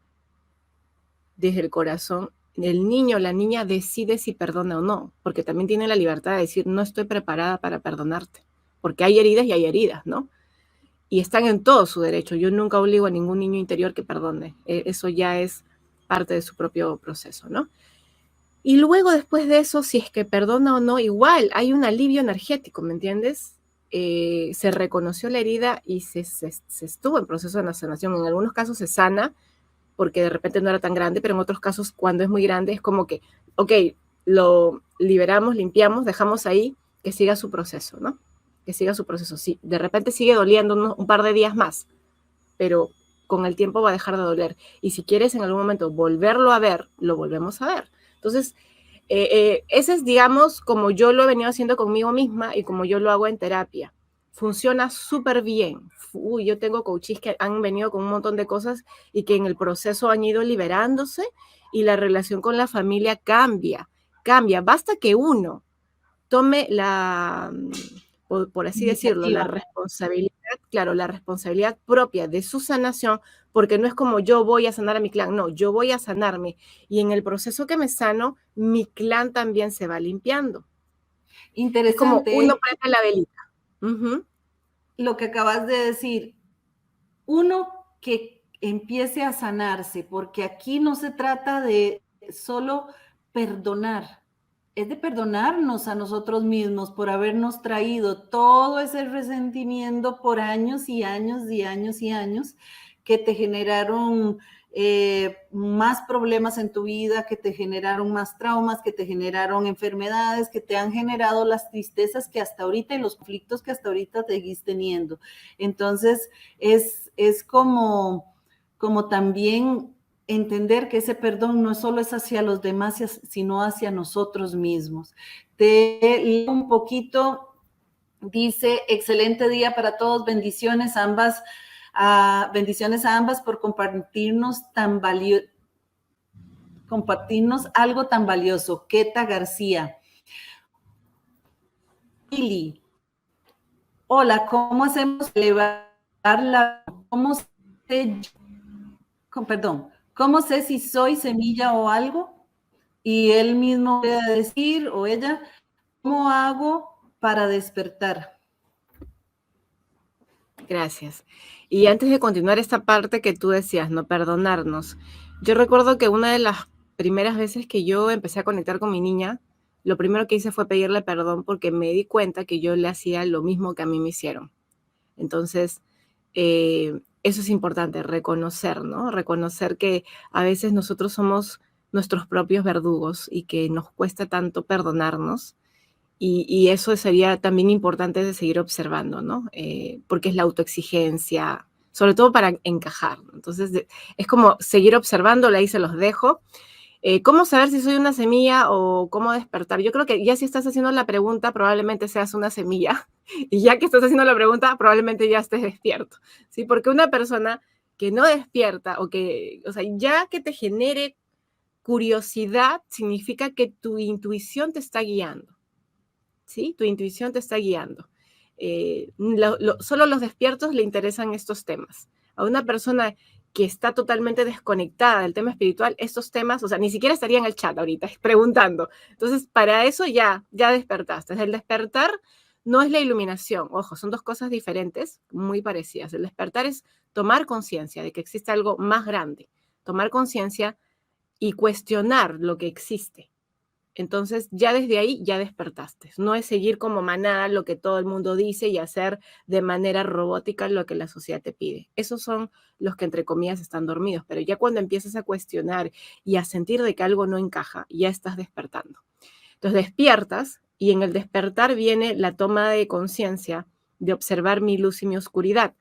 S1: desde el corazón. El niño o la niña decide si perdona o no, porque también tiene la libertad de decir, no estoy preparada para perdonarte, porque hay heridas y hay heridas, ¿no? Y están en todo su derecho. Yo nunca obligo a ningún niño interior que perdone. Eso ya es parte de su propio proceso, ¿no? Y luego, después de eso, si es que perdona o no, igual hay un alivio energético, ¿me entiendes? Se reconoció la herida y se estuvo en proceso de sanación. En algunos casos se sana porque de repente no era tan grande, pero en otros casos, cuando es muy grande, es como que, ok, lo liberamos, limpiamos, dejamos ahí que siga su proceso, ¿no? Que siga su proceso. Sí, de repente sigue doliendo un par de días más, pero con el tiempo va a dejar de doler. Y si quieres en algún momento volverlo a ver, lo volvemos a ver. Entonces, ese es, digamos, como yo lo he venido haciendo conmigo misma y como yo lo hago en terapia. Funciona súper bien. Yo tengo coaches que han venido con un montón de cosas y que en el proceso han ido liberándose y la relación con la familia cambia. Basta que uno tome por así decirlo, la responsabilidad, claro, la responsabilidad propia de su sanación, porque no es como yo voy a sanar a mi clan, no, yo voy a sanarme. Y en el proceso que me sano, mi clan también se va limpiando.
S2: Interesante.
S1: Es como uno prende la velita. Uh-huh.
S2: Lo que acabas de decir, uno que empiece a sanarse, porque aquí no se trata de solo perdonar, es de perdonarnos a nosotros mismos por habernos traído todo ese resentimiento por años y años y años y años que te generaron más problemas en tu vida, que te generaron más traumas, que te generaron enfermedades, que te han generado las tristezas que hasta ahorita y los conflictos que hasta ahorita seguís teniendo. Entonces, es como también entender que ese perdón no solo es hacia los demás, sino hacia nosotros mismos. Te leo un poquito, dice, excelente día para todos, bendiciones bendiciones a ambas por compartirnos algo tan valioso. Keta García. Lili, hola, ¿cómo hacemos elevar cómo sé si soy semilla o algo? Y él mismo puede decir, o ella, ¿cómo hago para despertar?
S1: Gracias. Y antes de continuar esta parte que tú decías, no perdonarnos, yo recuerdo que una de las primeras veces que yo empecé a conectar con mi niña, lo primero que hice fue pedirle perdón porque me di cuenta que yo le hacía lo mismo que a mí me hicieron. Entonces, eso es importante, reconocer, ¿no? Reconocer que a veces nosotros somos nuestros propios verdugos y que nos cuesta tanto perdonarnos. Y eso sería también importante de seguir observando, ¿no? Porque es la autoexigencia, sobre todo para encajar. Entonces, es como seguir observando, ahí se los dejo. ¿Cómo saber si soy una semilla o cómo despertar? Yo creo que ya si estás haciendo la pregunta, probablemente seas una semilla. Y ya que estás haciendo la pregunta, probablemente ya estés despierto. ¿Sí? Porque una persona que no despierta o sea, ya que te genere curiosidad, significa que tu intuición te está guiando. ¿Sí? Tu intuición te está guiando. Solo los despiertos le interesan estos temas. A una persona que está totalmente desconectada del tema espiritual, estos temas, o sea, ni siquiera estaría en el chat ahorita preguntando. Entonces, para eso ya despertaste. El despertar no es la iluminación. Ojo, son dos cosas diferentes, muy parecidas. El despertar es tomar conciencia de que existe algo más grande, tomar conciencia y cuestionar lo que existe. Entonces, ya desde ahí ya despertaste. No es seguir como manada lo que todo el mundo dice y hacer de manera robótica lo que la sociedad te pide. Esos son los que, entre comillas, están dormidos. Pero ya cuando empiezas a cuestionar y a sentir de que algo no encaja, ya estás despertando. Entonces, despiertas y en el despertar viene la toma de conciencia de observar mi luz y mi oscuridad,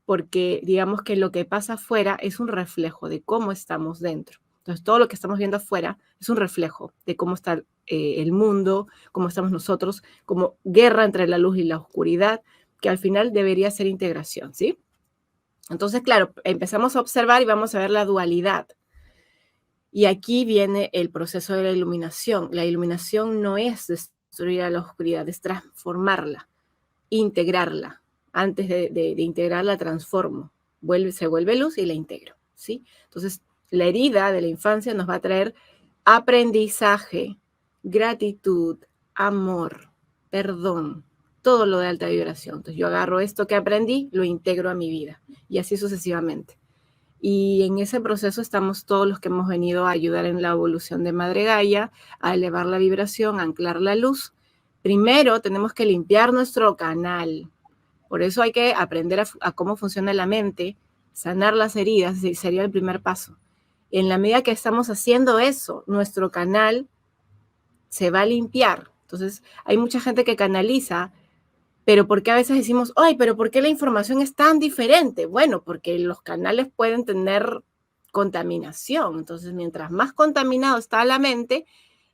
S1: porque digamos que lo que pasa afuera es un reflejo de cómo estamos dentro. Entonces, todo lo que estamos viendo afuera es un reflejo de cómo está el mundo, cómo estamos nosotros, como guerra entre la luz y la oscuridad, que al final debería ser integración, ¿sí? Entonces, claro, empezamos a observar y vamos a ver la dualidad. Y aquí viene el proceso de la iluminación. La iluminación no es destruir a la oscuridad, es transformarla, integrarla. Antes de integrarla, transformo. Se vuelve luz y la integro, ¿sí? Entonces, la herida de la infancia nos va a traer aprendizaje, gratitud, amor, perdón, todo lo de alta vibración. Entonces, yo agarro esto que aprendí, lo integro a mi vida y así sucesivamente. Y en ese proceso estamos todos los que hemos venido a ayudar en la evolución de Madre Gaia, a elevar la vibración, a anclar la luz. Primero tenemos que limpiar nuestro canal. Por eso hay que aprender a cómo funciona la mente, sanar las heridas, sería el primer paso. En la medida que estamos haciendo eso, nuestro canal se va a limpiar. Entonces, hay mucha gente que canaliza, pero ¿por qué a veces decimos, ay, pero ¿por qué la información es tan diferente? Bueno, porque los canales pueden tener contaminación. Entonces, mientras más contaminado está la mente,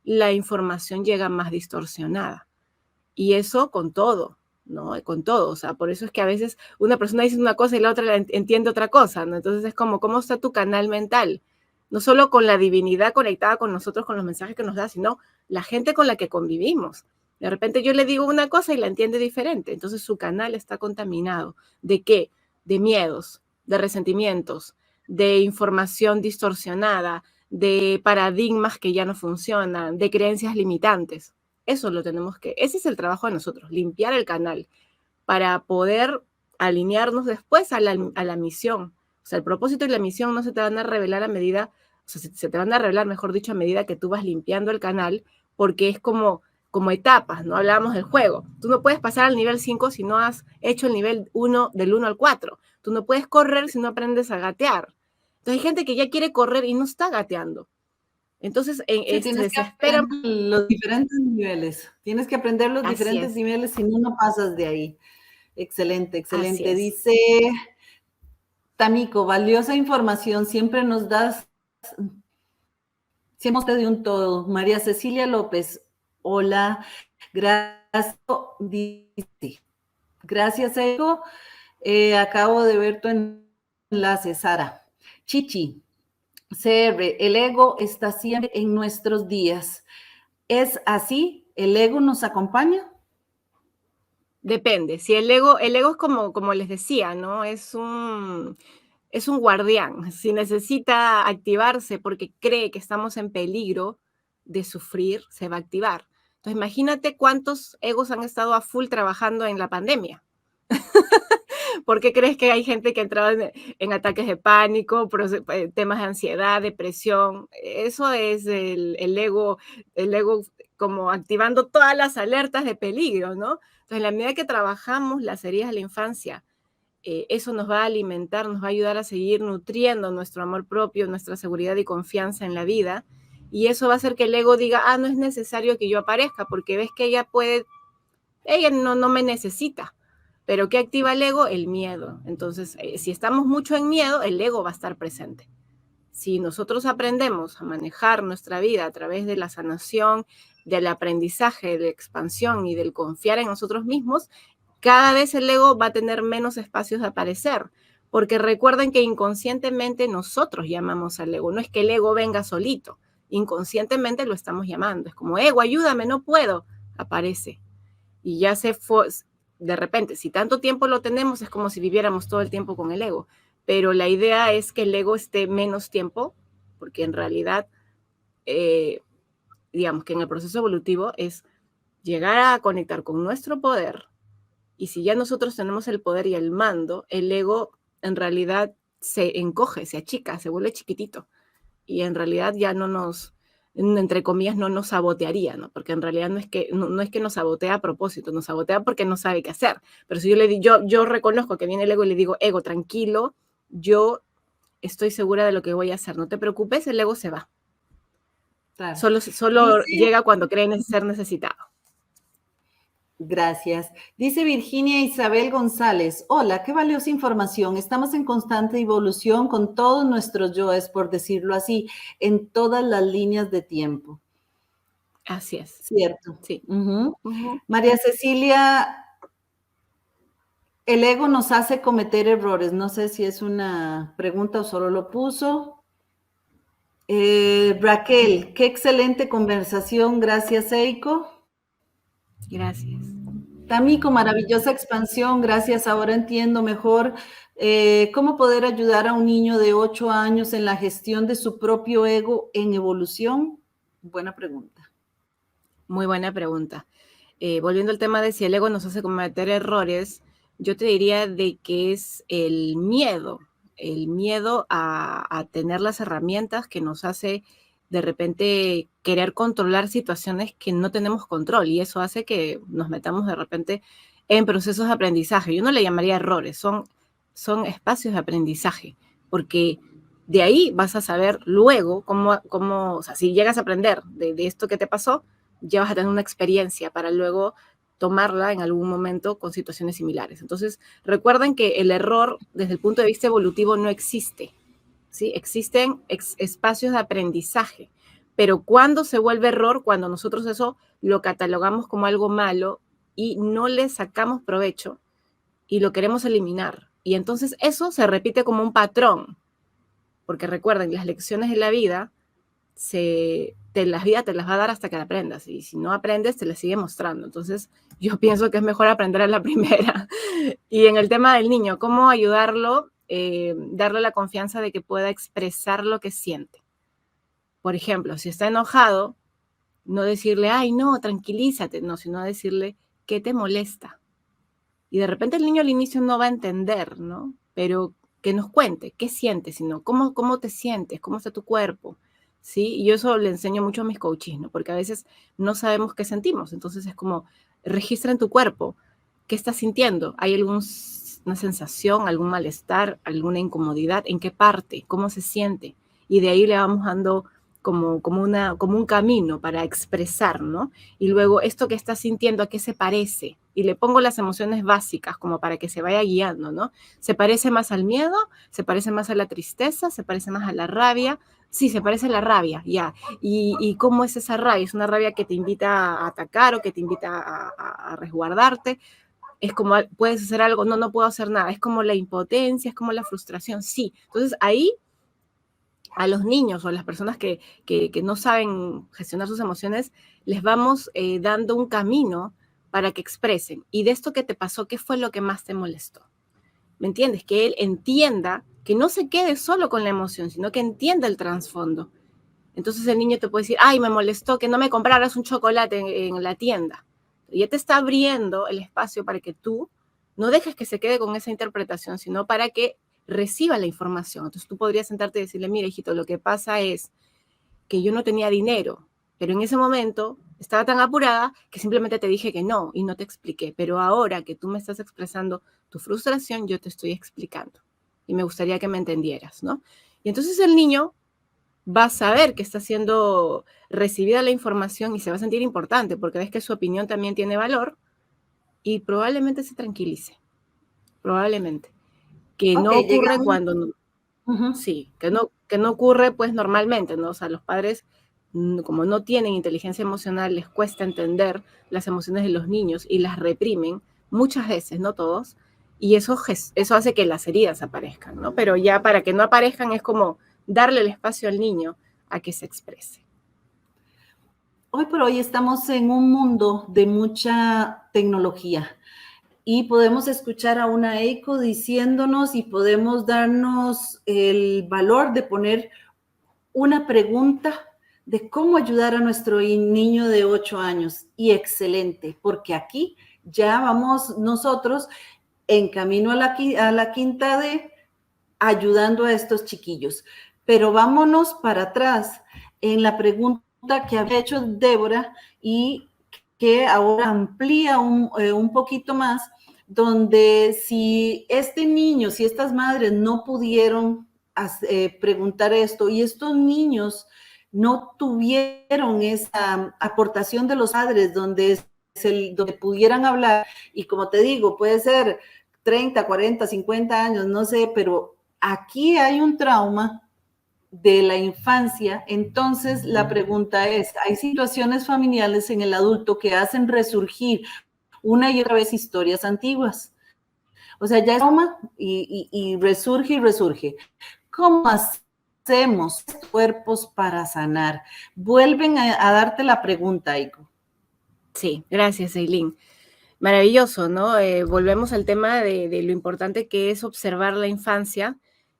S1: la información llega más distorsionada. Y eso con todo, ¿no? Con todo. O sea, por eso es que a veces una persona dice una cosa y la otra entiende otra cosa, ¿no? Entonces es como, ¿cómo está tu canal mental? No solo con la divinidad conectada con nosotros, con los mensajes que nos da, sino la gente con la que convivimos. De repente yo le digo una cosa y la entiende diferente. Entonces su canal está contaminado. ¿De qué? De miedos, de resentimientos, de información distorsionada, de paradigmas que ya no funcionan, de creencias limitantes. Eso lo tenemos que, ese es el trabajo de nosotros, limpiar el canal para poder alinearnos después a la misión. O sea, el propósito y la misión no se te van a revelar a medida, o sea, se te van a revelar, mejor dicho, a medida que tú vas limpiando el canal, porque es como etapas, ¿no? Hablábamos del juego. Tú no puedes pasar al nivel 5 si no has hecho el nivel 1 del 1 al 4. Tú no puedes correr si no aprendes a gatear. Entonces hay gente que ya quiere correr y no está gateando. Entonces
S2: Sí,
S1: se
S2: tienes que
S1: desesperan.
S2: aprender los diferentes niveles. Tienes que aprender los
S1: Así
S2: diferentes
S1: es,
S2: niveles, si no, no pasas de ahí. Excelente,
S1: así
S2: excelente.
S1: es.
S2: Dice Tamiko, valiosa información, siempre nos das, siempre de un todo. María Cecilia López, hola, gracias. Dice, gracias, Eco. Acabo de ver tu enlace, Sara. Chichi, CR, el ego está siempre en nuestros días. ¿Es así? ¿El ego nos acompaña?
S1: Depende. Si el ego es como les decía, ¿no? Es un guardián. Si necesita activarse porque cree que estamos en peligro de sufrir, se va a activar. Entonces, imagínate cuántos egos han estado a full trabajando en la pandemia. ¿Por qué crees que hay gente que ha entrado en ataques de pánico, temas de ansiedad, depresión? Eso es el ego como activando todas las alertas de peligro, ¿no? Entonces, en la medida que trabajamos las heridas de la infancia, eso nos va a alimentar, nos va a ayudar a seguir nutriendo nuestro amor propio, nuestra seguridad y confianza en la vida. Y eso va a hacer que el ego diga, no es necesario que yo aparezca, porque ves que ella no me necesita. Pero ¿qué activa el ego? El miedo. Entonces, si estamos mucho en miedo, el ego va a estar presente. Si nosotros aprendemos a manejar nuestra vida a través de la sanación, del aprendizaje, de la expansión y del confiar en nosotros mismos, cada vez el ego va a tener menos espacios de aparecer. Porque recuerden que inconscientemente nosotros llamamos al ego. No es que el ego venga solito. Inconscientemente lo estamos llamando. Es como, ego, ayúdame, no puedo. Aparece. Y ya de repente, si tanto tiempo lo tenemos, es como si viviéramos todo el tiempo con el ego. Pero la idea es que el ego esté menos tiempo, porque en realidad, digamos que en el proceso evolutivo es llegar a conectar con nuestro poder, Y si ya nosotros tenemos el poder y el mando, el ego en realidad se encoge, se achica, se vuelve chiquitito. Y en realidad ya no nos, entre comillas, no nos sabotearía, ¿no? Porque en realidad no es que nos sabotea a propósito, nos sabotea porque no sabe qué hacer. Pero si yo reconozco que viene el ego y le digo, ego, tranquilo, yo estoy segura de lo que voy a hacer, no te preocupes, el ego se va.
S2: Claro.
S1: Solo llega cuando cree ser necesitado.
S2: Gracias. Dice Virginia Isabel González, hola, qué valiosa información. Estamos en constante evolución con todos nuestros yoes, por decirlo así, en todas las líneas de tiempo.
S1: Así es.
S2: Cierto.
S1: Sí.
S2: María Cecilia, el ego nos hace cometer errores. No sé si es una pregunta o solo lo puso. Raquel, qué excelente conversación. Gracias, Eiko.
S1: Gracias.
S2: Tamiko, maravillosa expansión. Gracias. Ahora entiendo mejor cómo poder ayudar a un niño de 8 años en la gestión de su propio ego en evolución. Buena pregunta.
S1: Muy buena pregunta. Volviendo al tema de si el ego nos hace cometer errores, yo te diría de que es el miedo a tener las herramientas que nos hace de repente querer controlar situaciones que no tenemos control, y eso hace que nos metamos de repente en procesos de aprendizaje. Yo no le llamaría errores, son espacios de aprendizaje, porque de ahí vas a saber luego cómo o sea, si llegas a aprender de esto que te pasó, ya vas a tener una experiencia para luego tomarla en algún momento con situaciones similares. Entonces, recuerden que el error desde el punto de vista evolutivo no existe, ¿sí? Existen espacios de aprendizaje, pero ¿cuándo se vuelve error? Cuando nosotros eso lo catalogamos como algo malo y no le sacamos provecho y lo queremos eliminar. Y entonces eso se repite como un patrón, porque recuerden, las lecciones de la vida la vida te las va a dar hasta que la aprendas, y si no aprendes te las sigue mostrando. Entonces yo pienso que es mejor aprender a la primera. Y en el tema del niño, ¿cómo ayudarlo? Darle la confianza de que pueda expresar lo que siente. Por ejemplo, si está enojado, no decirle, ay, no, tranquilízate, no, sino decirle, ¿qué te molesta? Y de repente el niño al inicio no va a entender, ¿no? Pero que nos cuente, ¿qué sientes? Sino, ¿cómo te sientes? ¿Cómo está tu cuerpo? ¿Sí? Y yo eso le enseño mucho a mis coaches, ¿no? Porque a veces no sabemos qué sentimos. Entonces es como, registra en tu cuerpo, ¿qué estás sintiendo? ¿Hay alguna sensación, algún malestar, alguna incomodidad? ¿En qué parte? ¿Cómo se siente? Y de ahí le vamos dando como un camino para expresar, ¿no? Y luego, esto que estás sintiendo, ¿a qué se parece? Y le pongo las emociones básicas como para que se vaya guiando, ¿no? ¿Se parece más al miedo? ¿Se parece más a la tristeza? ¿Se parece más a la rabia? Sí, se parece a la rabia, ya. ¿Y cómo es esa rabia? ¿Es una rabia que te invita a atacar o que te invita a resguardarte? Es como, ¿puedes hacer algo? No, no puedo hacer nada. Es como la impotencia, es como la frustración, sí. Entonces ahí a los niños o a las personas que no saben gestionar sus emociones, les vamos dando un camino para que expresen. Y de esto que te pasó, ¿qué fue lo que más te molestó? ¿Me entiendes? Que él entienda, que no se quede solo con la emoción, sino que entienda el trasfondo. Entonces el niño te puede decir, ay, me molestó que no me compraras un chocolate en la tienda. Y ya te está abriendo el espacio para que tú no dejes que se quede con esa interpretación, sino para que reciba la información. Entonces tú podrías sentarte y decirle, mira, hijito, lo que pasa es que yo no tenía dinero, pero en ese momento estaba tan apurada que simplemente te dije que no y no te expliqué. Pero ahora que tú me estás expresando tu frustración, yo te estoy explicando. Y me gustaría que me entendieras, ¿no? Y entonces el niño va a saber que está siendo recibida la información y se va a sentir importante porque ves que su opinión también tiene valor y probablemente se tranquilice. Probablemente. Que no ocurre cuando... Sí, que no ocurre pues normalmente, ¿no? O sea, los padres, como no tienen inteligencia emocional, les cuesta entender las emociones de los niños y las reprimen muchas veces, no todos, y eso hace que las heridas aparezcan, ¿no? Pero ya para que no aparezcan es como darle el espacio al niño a que se exprese.
S2: Hoy por hoy estamos en un mundo de mucha tecnología. Y podemos escuchar a una Eiko diciéndonos y podemos darnos el valor de poner una pregunta de cómo ayudar a nuestro niño de 8 años. Y excelente, porque aquí ya vamos nosotros en camino a la quinta D, ayudando a estos chiquillos. Pero vámonos para atrás en la pregunta que había hecho Débora y que ahora amplía un poquito más, donde si este niño, si estas madres no pudieron preguntar esto y estos niños no tuvieron esa aportación de los padres donde pudieran hablar, y como te digo, puede ser 30, 40, 50 años, no sé, pero aquí hay un trauma de la infancia. Entonces la pregunta es, ¿hay situaciones familiares en el adulto que hacen resurgir una y otra vez historias antiguas? O sea, ya es trauma y resurge y resurge. ¿Cómo hacemos cuerpos para sanar? Vuelven a darte la pregunta, Aiko.
S1: Sí, gracias, Eileen. Maravilloso, ¿no? Volvemos al tema de lo importante que es observar la infancia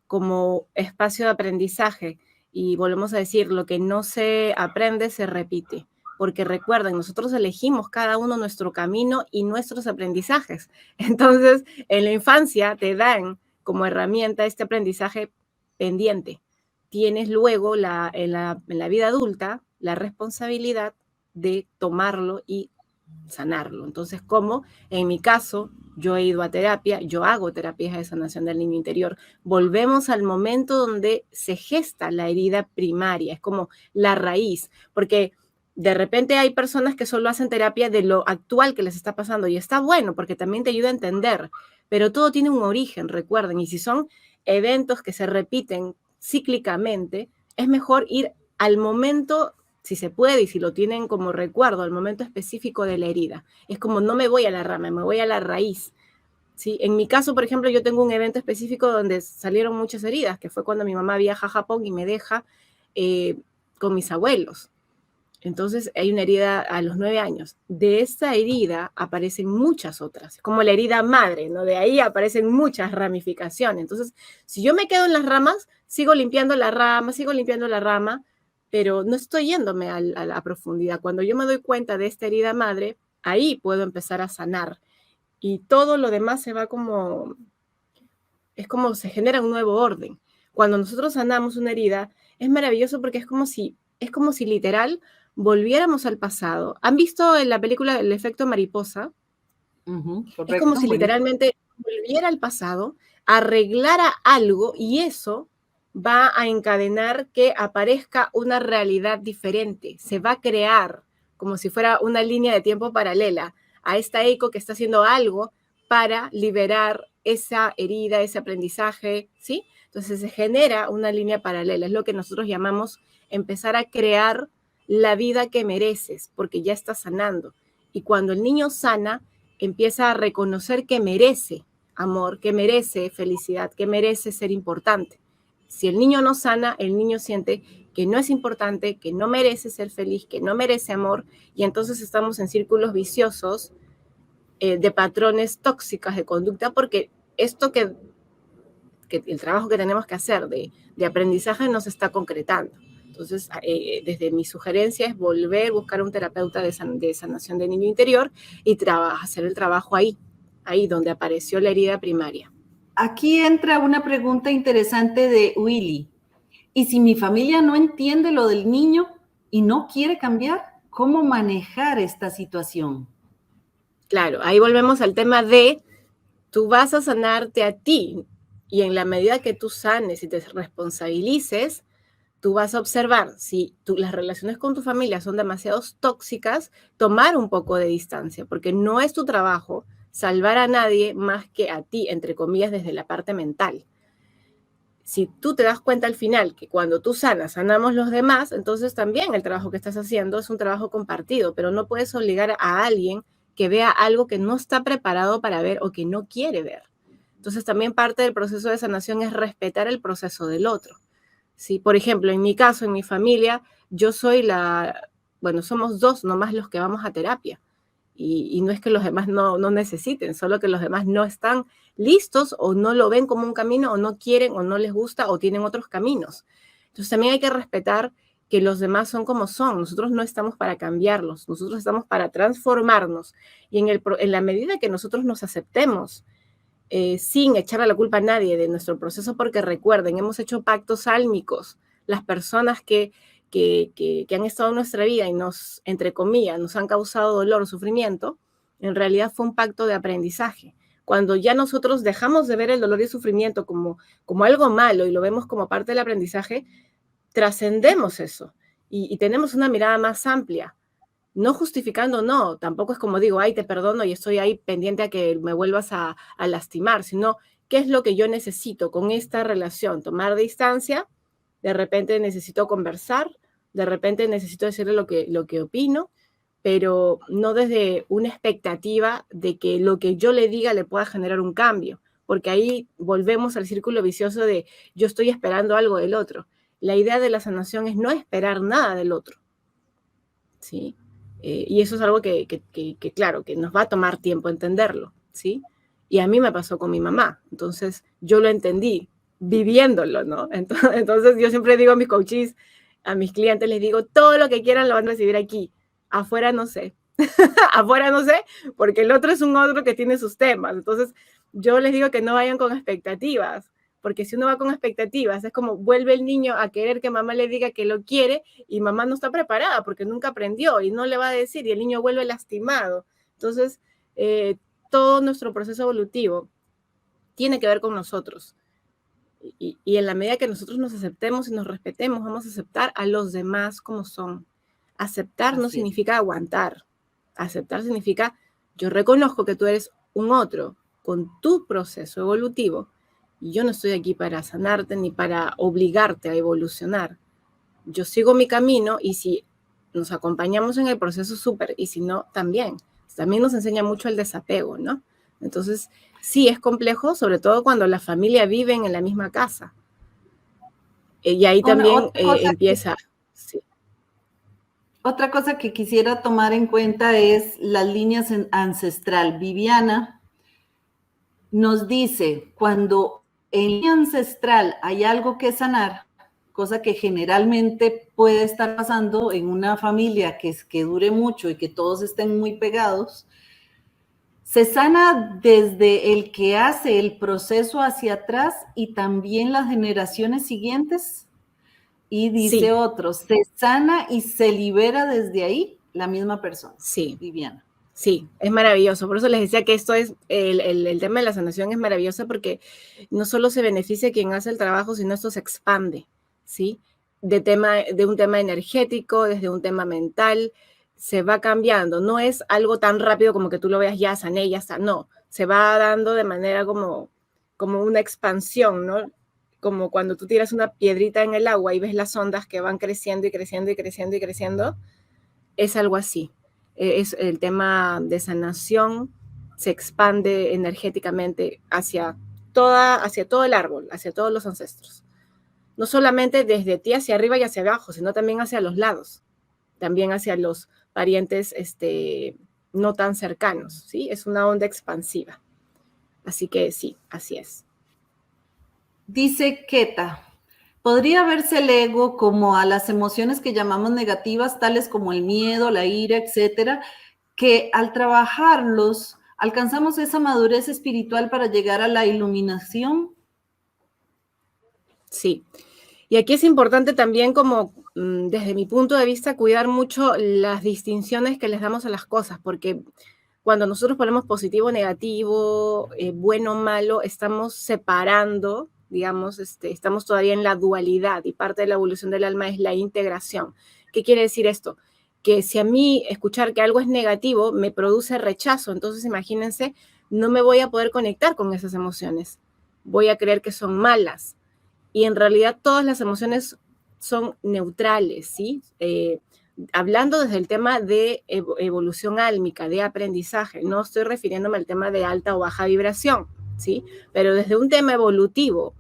S1: como espacio de aprendizaje. Y volvemos a decir, lo que no se aprende se repite. Porque recuerden, nosotros elegimos cada uno nuestro camino y nuestros aprendizajes. Entonces, en la infancia te dan como herramienta este aprendizaje pendiente. Tienes luego en la vida adulta la responsabilidad de tomarlo y sanarlo. Entonces, ¿cómo? En mi caso, yo he ido a terapia, yo hago terapias de sanación del niño interior. Volvemos al momento donde se gesta la herida primaria, es como la raíz, porque de repente hay personas que solo hacen terapia de lo actual que les está pasando y está bueno porque también te ayuda a entender, pero todo tiene un origen, recuerden, y si son eventos que se repiten cíclicamente, es mejor ir al momento, si se puede y si lo tienen como recuerdo, al momento específico de la herida. Es como no me voy a la rama, me voy a la raíz. ¿Sí? En mi caso, por ejemplo, yo tengo un evento específico donde salieron muchas heridas, que fue cuando mi mamá viaja a Japón y me deja con mis abuelos. Entonces hay una herida a los 9 años. De esa herida aparecen muchas otras, como la herida madre, ¿no? De ahí aparecen muchas ramificaciones. Entonces, si yo me quedo en las ramas, sigo limpiando la rama, pero no estoy yéndome a la profundidad. Cuando yo me doy cuenta de esta herida madre, ahí puedo empezar a sanar. Y todo lo demás se va como, es como se genera un nuevo orden. Cuando nosotros sanamos una herida, es maravilloso porque es como si literal volviéramos al pasado. ¿Han visto en la película El efecto mariposa?
S2: Correcto,
S1: es como si literalmente volviera al pasado, arreglara algo y eso va a encadenar que aparezca una realidad diferente. Se va a crear como si fuera una línea de tiempo paralela a esta Eiko que está haciendo algo para liberar esa herida, ese aprendizaje, ¿sí? Entonces se genera una línea paralela. Es lo que nosotros llamamos empezar a crear la vida que mereces, porque ya estás sanando. Y cuando el niño sana, empieza a reconocer que merece amor, que merece felicidad, que merece ser importante. Si el niño no sana, el niño siente que no es importante, que no merece ser feliz, que no merece amor, y entonces estamos en círculos viciosos de patrones tóxicos de conducta, porque esto que el trabajo que tenemos que hacer de aprendizaje no se está concretando. Entonces, desde mi sugerencia es volver a buscar un terapeuta de sanación de niño interior y hacer el trabajo ahí donde apareció la herida primaria.
S2: Aquí entra una pregunta interesante de Willy. ¿Y si mi familia no entiende lo del niño y no quiere cambiar? ¿Cómo manejar esta situación?
S1: Claro, ahí volvemos al tema de tú vas a sanarte a ti y en la medida que tú sanes y te responsabilices, tú vas a observar si las relaciones con tu familia son demasiado tóxicas, tomar un poco de distancia, porque no es tu trabajo salvar a nadie más que a ti, entre comillas, desde la parte mental. Si tú te das cuenta al final que cuando tú sanas, sanamos los demás, entonces también el trabajo que estás haciendo es un trabajo compartido, pero no puedes obligar a alguien que vea algo que no está preparado para ver o que no quiere ver. Entonces también parte del proceso de sanación es respetar el proceso del otro. ¿Sí? Por ejemplo, en mi caso, en mi familia, yo soy somos dos nomás los que vamos a terapia. Y no es que los demás no necesiten, solo que los demás no están listos o no lo ven como un camino o no quieren o no les gusta o tienen otros caminos. Entonces también hay que respetar que los demás son como son. Nosotros no estamos para cambiarlos, nosotros estamos para transformarnos. Y en la medida que nosotros nos aceptemos, sin echarle la culpa a nadie de nuestro proceso, porque recuerden, hemos hecho pactos álmicos. Las personas que han estado en nuestra vida y nos, entre comillas, nos han causado dolor o sufrimiento, en realidad fue un pacto de aprendizaje. Cuando ya nosotros dejamos de ver el dolor y el sufrimiento como algo malo y lo vemos como parte del aprendizaje, trascendemos eso y tenemos una mirada más amplia. No justificando, no, tampoco es como digo, ay, te perdono y estoy ahí pendiente a que me vuelvas a lastimar, sino qué es lo que yo necesito con esta relación, tomar distancia, de repente necesito conversar, de repente necesito decirle lo que opino, pero no desde una expectativa de que lo que yo le diga le pueda generar un cambio, porque ahí volvemos al círculo vicioso de yo estoy esperando algo del otro. La idea de la sanación es no esperar nada del otro, ¿sí? Y eso es algo que, claro, que nos va a tomar tiempo entenderlo, ¿sí? Y a mí me pasó con mi mamá, entonces yo lo entendí viviéndolo, ¿no? Entonces yo siempre digo a mis coaches, a mis clientes, les digo, todo lo que quieran lo van a recibir aquí, afuera no sé, afuera no sé, porque el otro es un otro que tiene sus temas, entonces yo les digo que no vayan con expectativas, porque si uno va con expectativas, es como vuelve el niño a querer que mamá le diga que lo quiere y mamá no está preparada porque nunca aprendió y no le va a decir y el niño vuelve lastimado. Entonces, todo nuestro proceso evolutivo tiene que ver con nosotros. Y en la medida que nosotros nos aceptemos y nos respetemos, vamos a aceptar a los demás como son. Aceptar no significa aguantar. Aceptar significa, yo reconozco que tú eres un otro con tu proceso evolutivo y yo no estoy aquí para sanarte ni para obligarte a evolucionar. Yo sigo mi camino y si nos acompañamos en el proceso, súper, y si no, también. También nos enseña mucho el desapego, ¿no? Entonces, sí, es complejo, sobre todo cuando la familia vive en la misma casa. Y ahí también empieza... Sí.
S2: Otra cosa que quisiera tomar en cuenta es las líneas ancestral. Viviana nos dice, cuando en línea ancestral hay algo que sanar, cosa que generalmente puede estar pasando en una familia que dure mucho y que todos estén muy pegados, se sana desde el que hace el proceso hacia atrás y también las generaciones siguientes. Y dice otro, se sana y se libera desde ahí la misma persona.
S1: Sí.
S2: Viviana.
S1: Sí, es maravilloso. Por eso les decía que esto es, el tema de la sanación es maravilloso porque no solo se beneficia quien hace el trabajo, sino esto se expande, ¿sí? De un tema energético, desde un tema mental, se va cambiando. No es algo tan rápido como que tú lo veas, ya sané, ya está. No, se va dando de manera como una expansión, ¿no? Como cuando tú tiras una piedrita en el agua y ves las ondas que van creciendo y creciendo y creciendo y creciendo, es algo así. Es el tema de sanación, se expande energéticamente hacia todo el árbol, hacia todos los ancestros. No solamente desde ti hacia arriba y hacia abajo, sino también hacia los lados, también hacia los parientes no tan cercanos, ¿sí? Es una onda expansiva. Así que sí, así es.
S2: Dice Keta, ¿podría verse el ego como a las emociones que llamamos negativas, tales como el miedo, la ira, etcétera, que al trabajarlos alcanzamos esa madurez espiritual para llegar a la iluminación?
S1: Sí. Y aquí es importante también como, desde mi punto de vista, cuidar mucho las distinciones que les damos a las cosas, porque cuando nosotros ponemos positivo, negativo, bueno, malo, estamos separando, digamos, estamos todavía en la dualidad y parte de la evolución del alma es la integración. ¿Qué quiere decir esto? Que si a mí escuchar que algo es negativo me produce rechazo, entonces imagínense, no me voy a poder conectar con esas emociones. Voy a creer que son malas. Y en realidad todas las emociones son neutrales, ¿sí? Hablando desde el tema de evolución álmica, de aprendizaje, no estoy refiriéndome al tema de alta o baja vibración, ¿sí? Pero desde un tema evolutivo,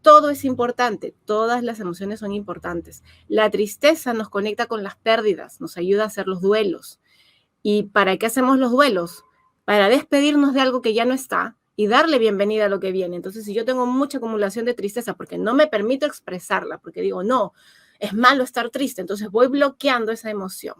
S1: todo es importante, todas las emociones son importantes. La tristeza nos conecta con las pérdidas, nos ayuda a hacer los duelos. ¿Y para qué hacemos los duelos? Para despedirnos de algo que ya no está y darle bienvenida a lo que viene. Entonces, si yo tengo mucha acumulación de tristeza porque no me permito expresarla, porque digo, no, es malo estar triste, entonces voy bloqueando esa emoción.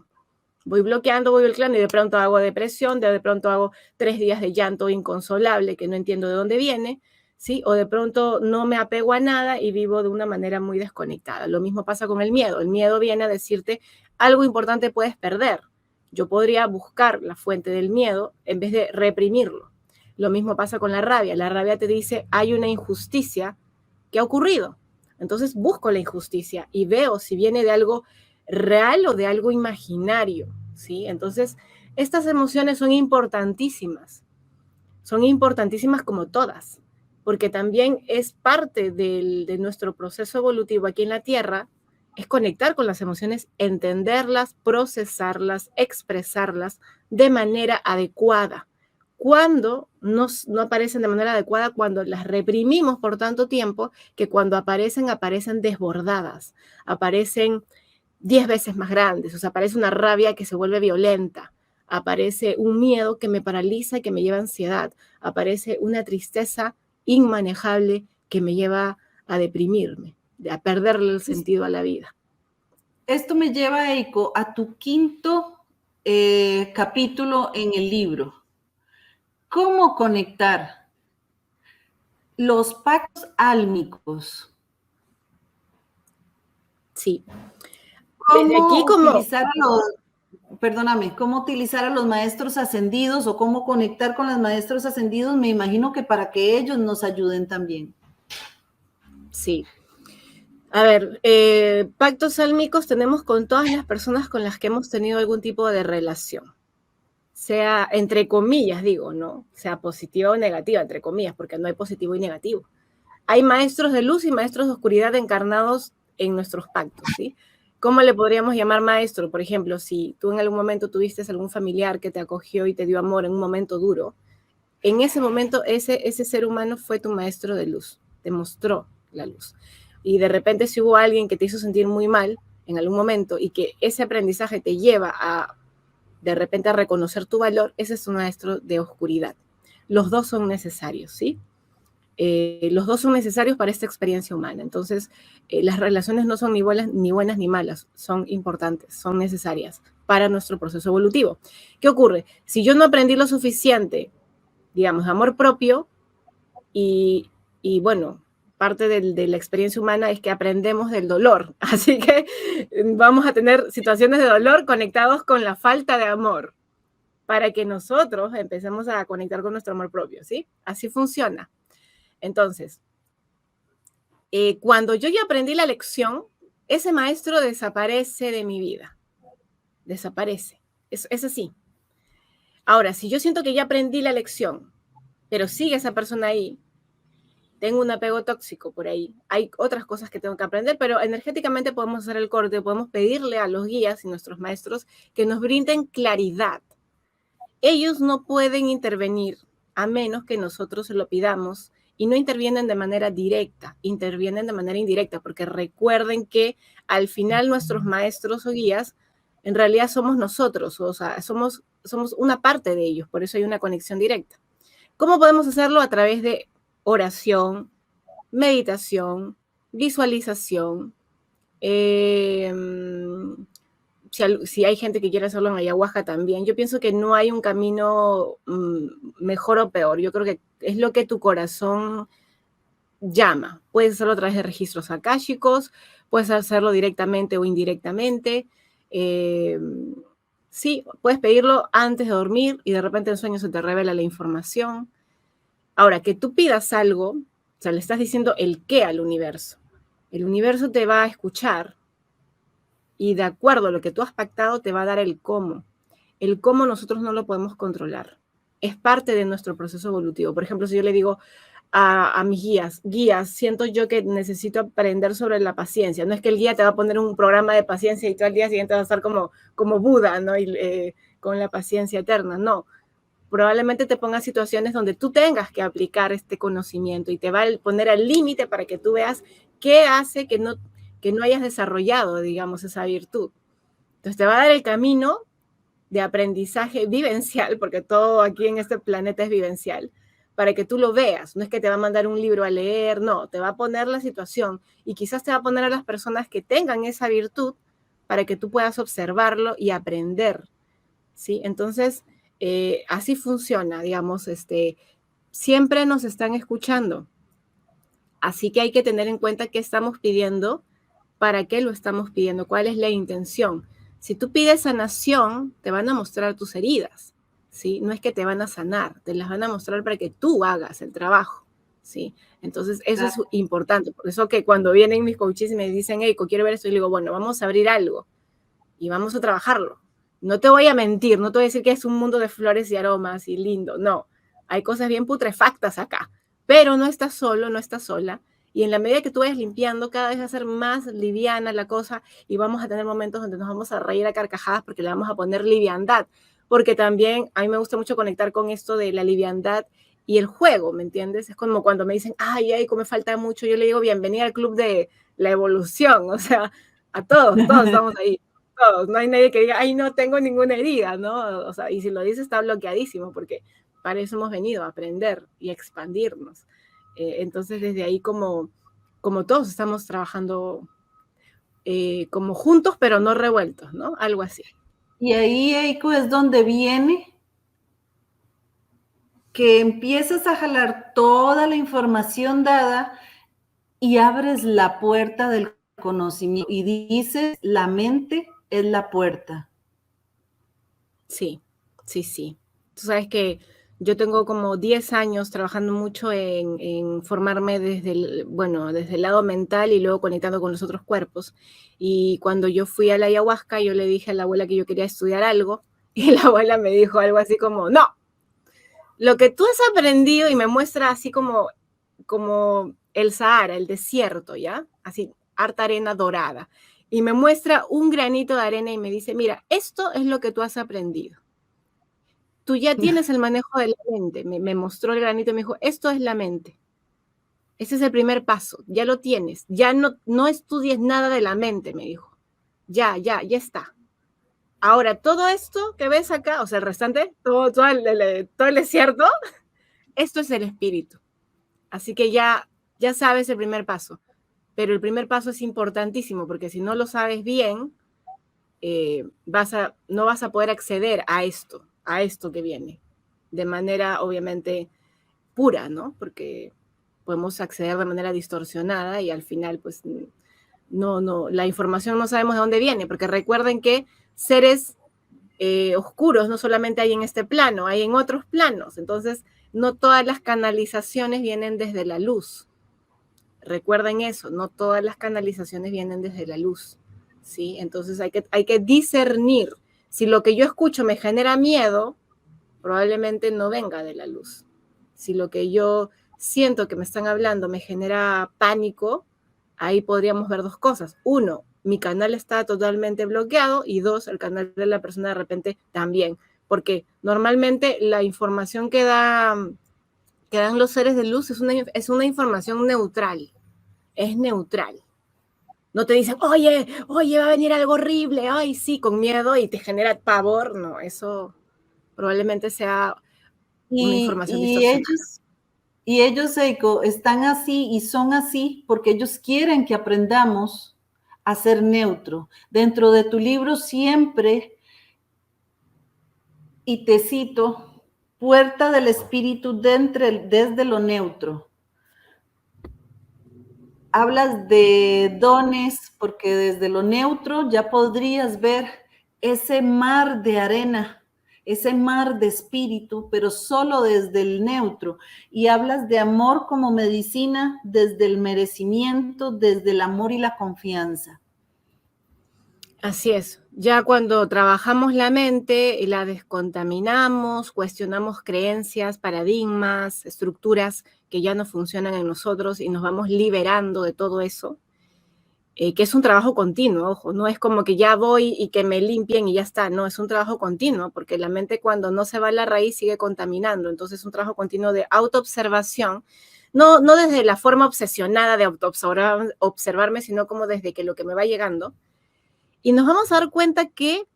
S1: Voy bloqueando y de pronto hago depresión, de pronto hago 3 días de llanto inconsolable que no entiendo de dónde viene, ¿sí? O de pronto no me apego a nada y vivo de una manera muy desconectada. Lo mismo pasa con el miedo. El miedo viene a decirte algo importante puedes perder. Yo podría buscar la fuente del miedo en vez de reprimirlo. Lo mismo pasa con la rabia. La rabia te dice hay una injusticia que ha ocurrido. Entonces busco la injusticia y veo si viene de algo real o de algo imaginario, ¿sí? Entonces, estas emociones son importantísimas como todas, porque también es parte de nuestro proceso evolutivo aquí en la Tierra, es conectar con las emociones, entenderlas, procesarlas, expresarlas de manera adecuada. Cuando no aparecen de manera adecuada, cuando las reprimimos por tanto tiempo, que cuando aparecen desbordadas, aparecen 10 veces más grandes, o sea, aparece una rabia que se vuelve violenta, aparece un miedo que me paraliza, que me lleva a ansiedad, aparece una tristeza inmanejable que me lleva a deprimirme, a perderle el sentido a la vida.
S2: Esto me lleva, Eiko, a tu quinto capítulo en el libro. ¿Cómo conectar los pactos álmicos?
S1: Sí. Desde aquí
S2: cómo utilizar a los maestros ascendidos o cómo conectar con los maestros ascendidos, me imagino que para que ellos nos ayuden también.
S1: Sí. A ver, pactos álmicos tenemos con todas las personas con las que hemos tenido algún tipo de relación. Sea, entre comillas, digo, ¿no? Sea positiva o negativa, entre comillas, porque no hay positivo y negativo. Hay maestros de luz y maestros de oscuridad encarnados en nuestros pactos, ¿sí? ¿Cómo le podríamos llamar maestro? Por ejemplo, si tú en algún momento tuviste algún familiar que te acogió y te dio amor en un momento duro, en ese momento ese ser humano fue tu maestro de luz, te mostró la luz. Y de repente si hubo alguien que te hizo sentir muy mal en algún momento y que ese aprendizaje te lleva a de repente a reconocer tu valor, ese es un maestro de oscuridad. Los dos son necesarios, ¿sí? Los dos son necesarios para esta experiencia humana. Entonces, las relaciones no son ni buenas ni malas, son importantes, son necesarias para nuestro proceso evolutivo. ¿Qué ocurre? Si yo no aprendí lo suficiente, digamos, amor propio, y bueno, parte de la experiencia humana es que aprendemos del dolor. Así que vamos a tener situaciones de dolor conectados con la falta de amor para que nosotros empecemos a conectar con nuestro amor propio, ¿sí? Así funciona. Entonces, cuando yo ya aprendí la lección, ese maestro desaparece de mi vida. Desaparece. Es así. Ahora, si yo siento que ya aprendí la lección, pero sigue esa persona ahí, tengo un apego tóxico por ahí, hay otras cosas que tengo que aprender, pero energéticamente podemos hacer el corte, podemos pedirle a los guías y nuestros maestros que nos brinden claridad. Ellos no pueden intervenir a menos que nosotros se lo pidamos y no intervienen de manera directa, intervienen de manera indirecta, porque recuerden que al final nuestros maestros o guías en realidad somos nosotros, o sea, somos una parte de ellos, por eso hay una conexión directa. ¿Cómo podemos hacerlo? A través de oración, meditación, visualización. Si hay gente que quiere hacerlo en ayahuasca también, yo pienso que no hay un camino mejor o peor. Yo creo que es lo que tu corazón llama. Puedes hacerlo a través de registros akáshicos, puedes hacerlo directamente o indirectamente. Sí, puedes pedirlo antes de dormir y de repente en sueño se te revela la información. Ahora, que tú pidas algo, o sea, le estás diciendo el qué al universo. El universo te va a escuchar y de acuerdo a lo que tú has pactado te va a dar el cómo. El cómo nosotros no lo podemos controlar. Es parte de nuestro proceso evolutivo. Por ejemplo, si yo le digo a mis guías, siento yo que necesito aprender sobre la paciencia. No es que el guía te va a poner un programa de paciencia y tú al día siguiente vas a estar como Buda, ¿no? Y, con la paciencia eterna. No. Probablemente te ponga situaciones donde tú tengas que aplicar este conocimiento y te va a poner al límite para que tú veas qué hace que no hayas desarrollado, digamos, esa virtud. Entonces te va a dar el camino de aprendizaje vivencial, porque todo aquí en este planeta es vivencial, para que tú lo veas. No es que te va a mandar un libro a leer, no, te va a poner la situación y quizás te va a poner a las personas que tengan esa virtud para que tú puedas observarlo y aprender, ¿sí? Entonces, así funciona, digamos, siempre nos están escuchando. Así que hay que tener en cuenta qué estamos pidiendo, para qué lo estamos pidiendo, cuál es la intención. Si tú pides sanación, te van a mostrar tus heridas, ¿sí? No es que te van a sanar, te las van a mostrar para que tú hagas el trabajo, ¿sí? Entonces, eso es importante. Por eso que cuando vienen mis coaches y me dicen, hey, quiero ver esto, y le digo, bueno, vamos a abrir algo y vamos a trabajarlo. No te voy a mentir, no te voy a decir que es un mundo de flores y aromas y lindo, no. Hay cosas bien putrefactas acá, pero no estás solo, no estás sola. Y en la medida que tú vayas limpiando, cada vez va a ser más liviana la cosa y vamos a tener momentos donde nos vamos a reír a carcajadas porque le vamos a poner liviandad. Porque también a mí me gusta mucho conectar con esto de la liviandad y el juego, ¿me entiendes? Es como cuando me dicen, ay, como me falta mucho, yo le digo, bienvenida al club de la evolución, o sea, a todos estamos ahí. Todos, no hay nadie que diga, ay, no tengo ninguna herida, ¿no? O sea, y si lo dice está bloqueadísimo, porque para eso hemos venido, a aprender y a expandirnos. Entonces, desde ahí como todos estamos trabajando como juntos, pero no revueltos, ¿no? Algo así.
S2: Y ahí, Eiko, es donde viene que empiezas a jalar toda la información dada y abres la puerta del conocimiento y dices, la mente es la puerta.
S1: Sí, sí, sí. Tú sabes que yo tengo como 10 años trabajando mucho en formarme desde el lado mental y luego conectando con los otros cuerpos. Y cuando yo fui a la ayahuasca, yo le dije a la abuela que yo quería estudiar algo y la abuela me dijo algo así como, no, lo que tú has aprendido y me muestra así como el Sahara, el desierto, ¿ya? Así, harta arena dorada. Y me muestra un granito de arena y me dice, mira, esto es lo que tú has aprendido. Tú ya tienes el manejo de la mente. Me mostró el granito y me dijo, esto es la mente. Ese es el primer paso, ya lo tienes. Ya no estudies nada de la mente, me dijo. Ya está. Ahora, todo esto que ves acá, o sea, el restante, todo el desierto, esto es el espíritu. Así que ya sabes el primer paso. Pero el primer paso es importantísimo, porque si no lo sabes bien, no vas a poder acceder a esto que viene, de manera obviamente pura, ¿no? Porque podemos acceder de manera distorsionada y al final, pues, la información no sabemos de dónde viene, porque recuerden que seres oscuros no solamente hay en este plano, hay en otros planos, entonces no todas las canalizaciones vienen desde la luz. Recuerden eso, no todas las canalizaciones vienen desde la luz, ¿sí? Entonces hay que discernir. Si lo que yo escucho me genera miedo, probablemente no venga de la luz. Si lo que yo siento que me están hablando me genera pánico, ahí podríamos ver dos cosas. Uno, mi canal está totalmente bloqueado y dos, el canal de la persona de repente también. Porque normalmente la información que dan los seres de luz es una información neutral. Es neutral. No te dicen, oye, va a venir algo horrible, ay, sí, con miedo y te genera pavor. No, eso probablemente sea una información distorsionada.
S2: Ellos, Eiko, están así y son así porque ellos quieren que aprendamos a ser neutro. Dentro de tu libro siempre, y te cito, puerta del espíritu desde lo neutro. Hablas de dones porque desde lo neutro ya podrías ver ese mar de arena, ese mar de espíritu, pero solo desde el neutro. Y hablas de amor como medicina desde el merecimiento, desde el amor y la confianza.
S1: Así es. Ya cuando trabajamos la mente y la descontaminamos, cuestionamos creencias, paradigmas, estructuras que ya no funcionan en nosotros y nos vamos liberando de todo eso, que es un trabajo continuo, ojo, no es como que ya voy y que me limpien y ya está, no, es un trabajo continuo, porque la mente cuando no se va a la raíz sigue contaminando, entonces es un trabajo continuo de autoobservación, no desde la forma obsesionada de observarme, sino como desde que lo que me va llegando, y nos vamos a dar cuenta que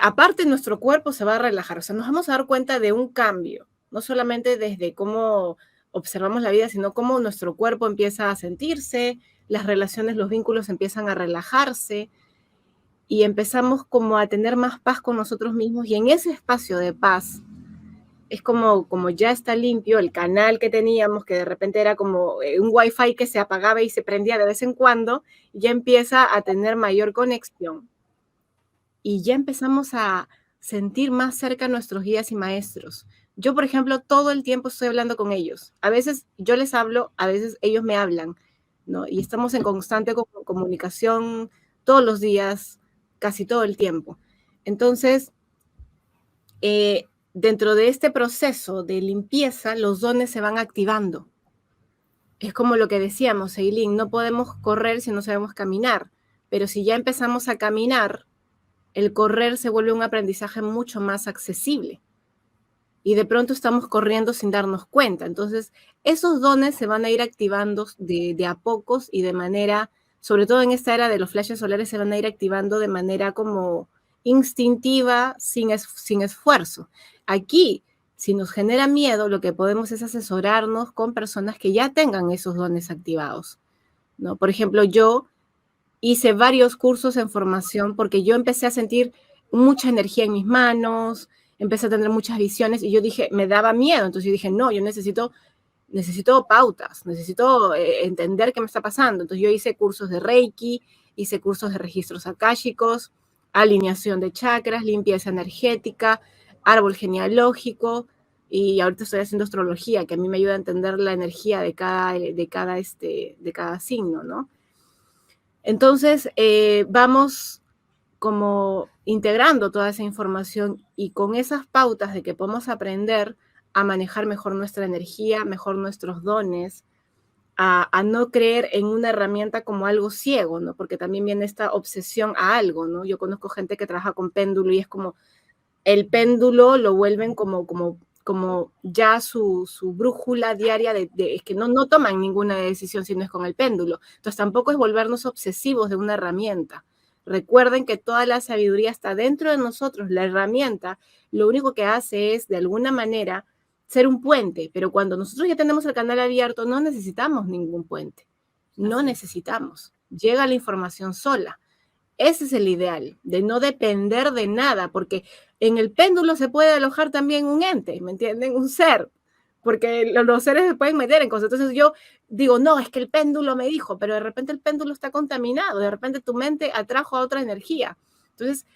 S1: aparte nuestro cuerpo se va a relajar, o sea, nos vamos a dar cuenta de un cambio. no solamente desde cómo observamos la vida, sino cómo nuestro cuerpo empieza a sentirse, las relaciones, los vínculos empiezan a relajarse y empezamos como a tener más paz con nosotros mismos, y en ese espacio de paz es como ya está limpio el canal que teníamos, que de repente era como un wifi que se apagaba y se prendía de vez en cuando, ya empieza a tener mayor conexión y ya empezamos a sentir más cerca a nuestros guías y maestros. Yo, por ejemplo, todo el tiempo estoy hablando con ellos. A veces yo les hablo, a veces ellos me hablan, ¿no? Y estamos en constante comunicación todos los días, casi todo el tiempo. Entonces, dentro de este proceso de limpieza, los dones se van activando. Es como lo que decíamos, Eileen, no podemos correr si no sabemos caminar, pero si ya empezamos a caminar, el correr se vuelve un aprendizaje mucho más accesible. Y de pronto estamos corriendo sin darnos cuenta. Entonces, esos dones se van a ir activando de a pocos y de manera, sobre todo en esta era de los flashes solares, se van a ir activando de manera como instintiva, sin esfuerzo. Aquí, si nos genera miedo, lo que podemos es asesorarnos con personas que ya tengan esos dones activados, ¿no? Por ejemplo, yo hice varios cursos en formación porque yo empecé a sentir mucha energía en mis manos, empecé a tener muchas visiones y yo dije, me daba miedo, entonces yo dije, no, yo necesito pautas, necesito entender qué me está pasando. Entonces yo hice cursos de Reiki, hice cursos de registros akáshicos, alineación de chakras, limpieza energética, árbol genealógico, y ahorita estoy haciendo astrología, que a mí me ayuda a entender la energía de cada signo, ¿no? Entonces, vamos como integrando toda esa información y con esas pautas de que podemos aprender a manejar mejor nuestra energía, mejor nuestros dones, a no creer en una herramienta como algo ciego, ¿no? Porque también viene esta obsesión a algo, ¿no? Yo conozco gente que trabaja con péndulo y es como el péndulo lo vuelven como ya su brújula diaria es que no toman ninguna decisión si no es con el péndulo. Entonces tampoco es volvernos obsesivos de una herramienta. Recuerden que toda la sabiduría está dentro de nosotros. La herramienta lo único que hace es, de alguna manera, ser un puente, pero cuando nosotros ya tenemos el canal abierto, no necesitamos ningún puente. No necesitamos. Llega la información sola. Ese es el ideal, de no depender de nada, porque en el péndulo se puede alojar también un ente, ¿me entienden? Un ser, porque los seres se pueden meter en cosas. Entonces yo digo, no, es que el péndulo me dijo, pero de repente el péndulo está contaminado, de repente tu mente atrajo a otra energía. Entonces,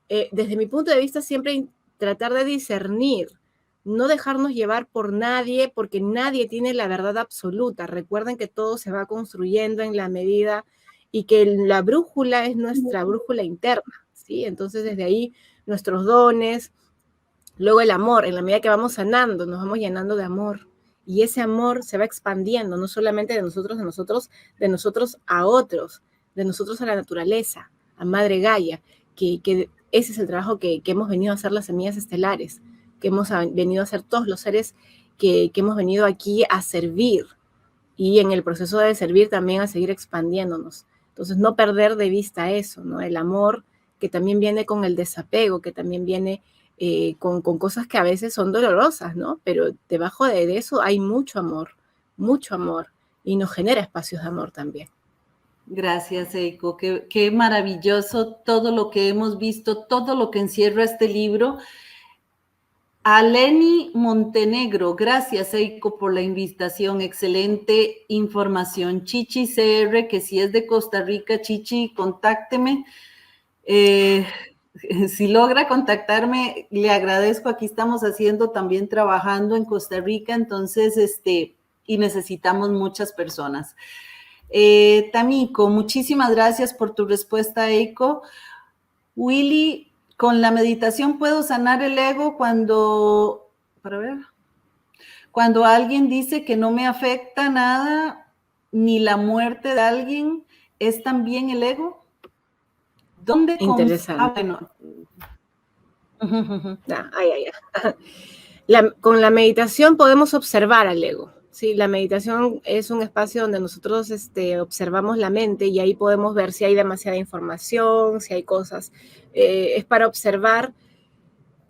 S1: desde mi punto de vista, siempre tratar de discernir, no dejarnos llevar por nadie, porque nadie tiene la verdad absoluta. Recuerden que todo se va construyendo en la medida y que la brújula es nuestra brújula interna, ¿sí? Entonces, desde ahí, nuestros dones, luego el amor, en la medida que vamos sanando, nos vamos llenando de amor. Y ese amor se va expandiendo, no solamente de nosotros a otros, de nosotros a la naturaleza, a Madre Gaia, que ese es el trabajo que hemos venido a hacer las semillas estelares, que hemos venido a hacer todos los seres que hemos venido aquí a servir. Y en el proceso de servir también a seguir expandiéndonos. Entonces, no perder de vista eso, ¿no? El amor que también viene con el desapego, que también viene con cosas que a veces son dolorosas, ¿no? Pero debajo de eso hay mucho amor, y nos genera espacios de amor también.
S2: Gracias, Eiko. Qué maravilloso todo lo que hemos visto, todo lo que encierra este libro. A Lenny Montenegro, gracias Eiko por la invitación, excelente información. Chichi CR, que si es de Costa Rica, Chichi, contácteme. Si logra contactarme, le agradezco. Aquí estamos haciendo también trabajando en Costa Rica, entonces, y necesitamos muchas personas. Tamiko, muchísimas gracias por tu respuesta, Eiko. Willy, con la meditación puedo sanar el ego cuando alguien dice que no me afecta nada, ni la muerte de alguien, ¿es también el ego? ¿Dónde?
S1: Interesante. Con la meditación podemos observar al ego. Sí, la meditación es un espacio donde nosotros observamos la mente y ahí podemos ver si hay demasiada información, si hay cosas. Es para observar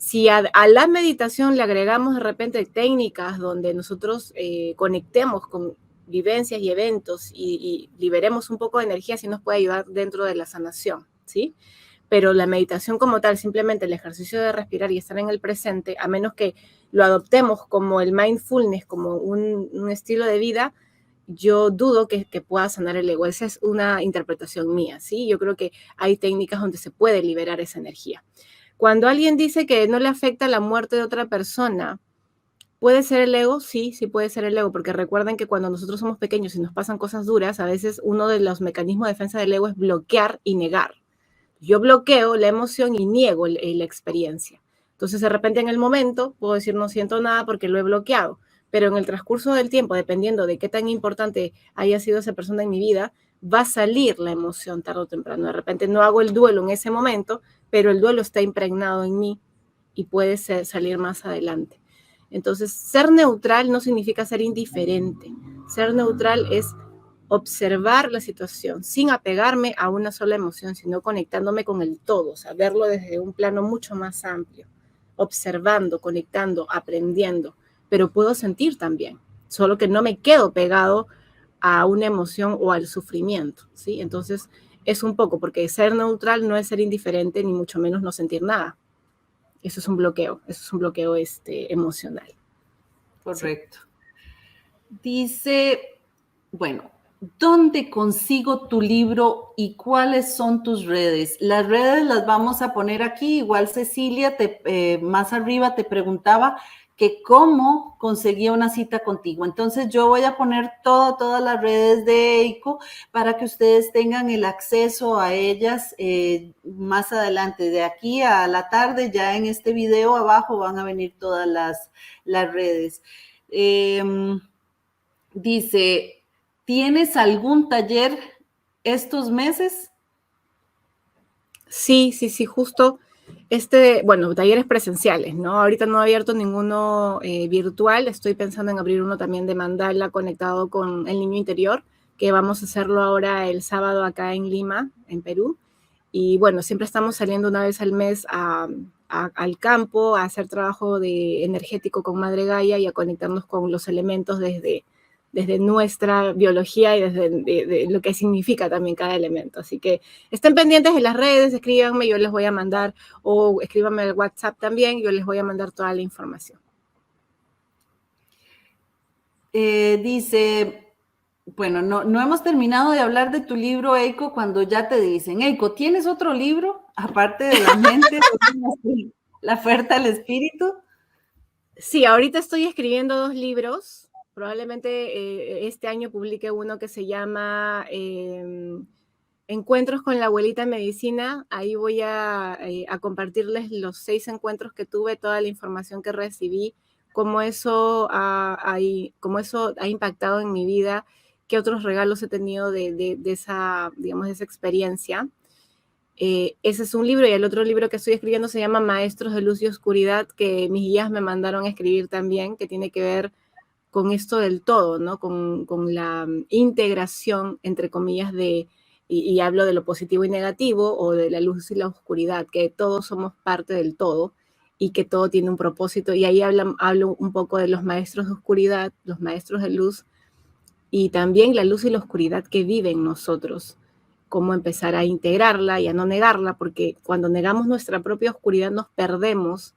S1: Si a la meditación le agregamos de repente técnicas donde nosotros conectemos con vivencias y eventos y liberemos un poco de energía, sí nos puede ayudar dentro de la sanación, ¿sí? Pero la meditación como tal, simplemente el ejercicio de respirar y estar en el presente, a menos que lo adoptemos como el mindfulness, como un estilo de vida, yo dudo que pueda sanar el ego. Esa es una interpretación mía, ¿sí? Yo creo que hay técnicas donde se puede liberar esa energía. Cuando alguien dice que no le afecta la muerte de otra persona, ¿puede ser el ego? Sí, sí puede ser el ego, porque recuerden que cuando nosotros somos pequeños y nos pasan cosas duras, a veces uno de los mecanismos de defensa del ego es bloquear y negar. Yo bloqueo la emoción y niego la experiencia. Entonces, de repente en el momento puedo decir no siento nada porque lo he bloqueado, pero en el transcurso del tiempo, dependiendo de qué tan importante haya sido esa persona en mi vida, va a salir la emoción tarde o temprano. De repente no hago el duelo en ese momento, pero el duelo está impregnado en mí y puede salir más adelante. Entonces, ser neutral no significa ser indiferente. Ser neutral es observar la situación sin apegarme a una sola emoción, sino conectándome con el todo, o sea, verlo desde un plano mucho más amplio, observando, conectando, aprendiendo, pero puedo sentir también, solo que no me quedo pegado a una emoción o al sufrimiento, ¿sí? Entonces, es un poco, porque ser neutral no es ser indiferente, ni mucho menos no sentir nada. Eso es un bloqueo emocional.
S2: Correcto. Sí. Dice, bueno, ¿dónde consigo tu libro y cuáles son tus redes? Las redes las vamos a poner aquí. Igual Cecilia, más arriba te preguntaba que cómo conseguía una cita contigo. Entonces yo voy a poner todas las redes de EICO para que ustedes tengan el acceso a ellas más adelante. De aquí a la tarde, ya en este video abajo van a venir todas las redes. Dice, ¿tienes algún taller estos meses?
S1: Sí, justo talleres presenciales, ¿no? Ahorita no he abierto ninguno virtual, estoy pensando en abrir uno también de mandala conectado con el niño interior, que vamos a hacerlo ahora el sábado acá en Lima, en Perú. Y bueno, siempre estamos saliendo una vez al mes al campo, a hacer trabajo energético con Madre Gaia y a conectarnos con los elementos desde nuestra biología y desde de lo que significa también cada elemento. Así que estén pendientes de las redes, escríbanme, yo les voy a mandar, o escríbanme al WhatsApp también, yo les voy a mandar toda la información.
S2: Dice, bueno, no hemos terminado de hablar de tu libro, Eiko, cuando ya te dicen, Eiko, ¿tienes otro libro? Aparte de la mente, la oferta al espíritu.
S1: Sí, ahorita estoy escribiendo 2 libros. Probablemente este año publique uno que se llama Encuentros con la abuelita en medicina. Ahí voy a compartirles los 6 encuentros que tuve, toda la información que recibí, cómo eso ha impactado en mi vida, qué otros regalos he tenido de esa experiencia. Ese es un libro, y el otro libro que estoy escribiendo se llama Maestros de Luz y Oscuridad, que mis guías me mandaron a escribir también, que tiene que ver con esto del todo, ¿no? Con la integración, entre comillas, y hablo de lo positivo y negativo, o de la luz y la oscuridad, que todos somos parte del todo y que todo tiene un propósito. Y ahí hablo un poco de los maestros de oscuridad, los maestros de luz, y también la luz y la oscuridad que vive en nosotros, cómo empezar a integrarla y a no negarla, porque cuando negamos nuestra propia oscuridad nos perdemos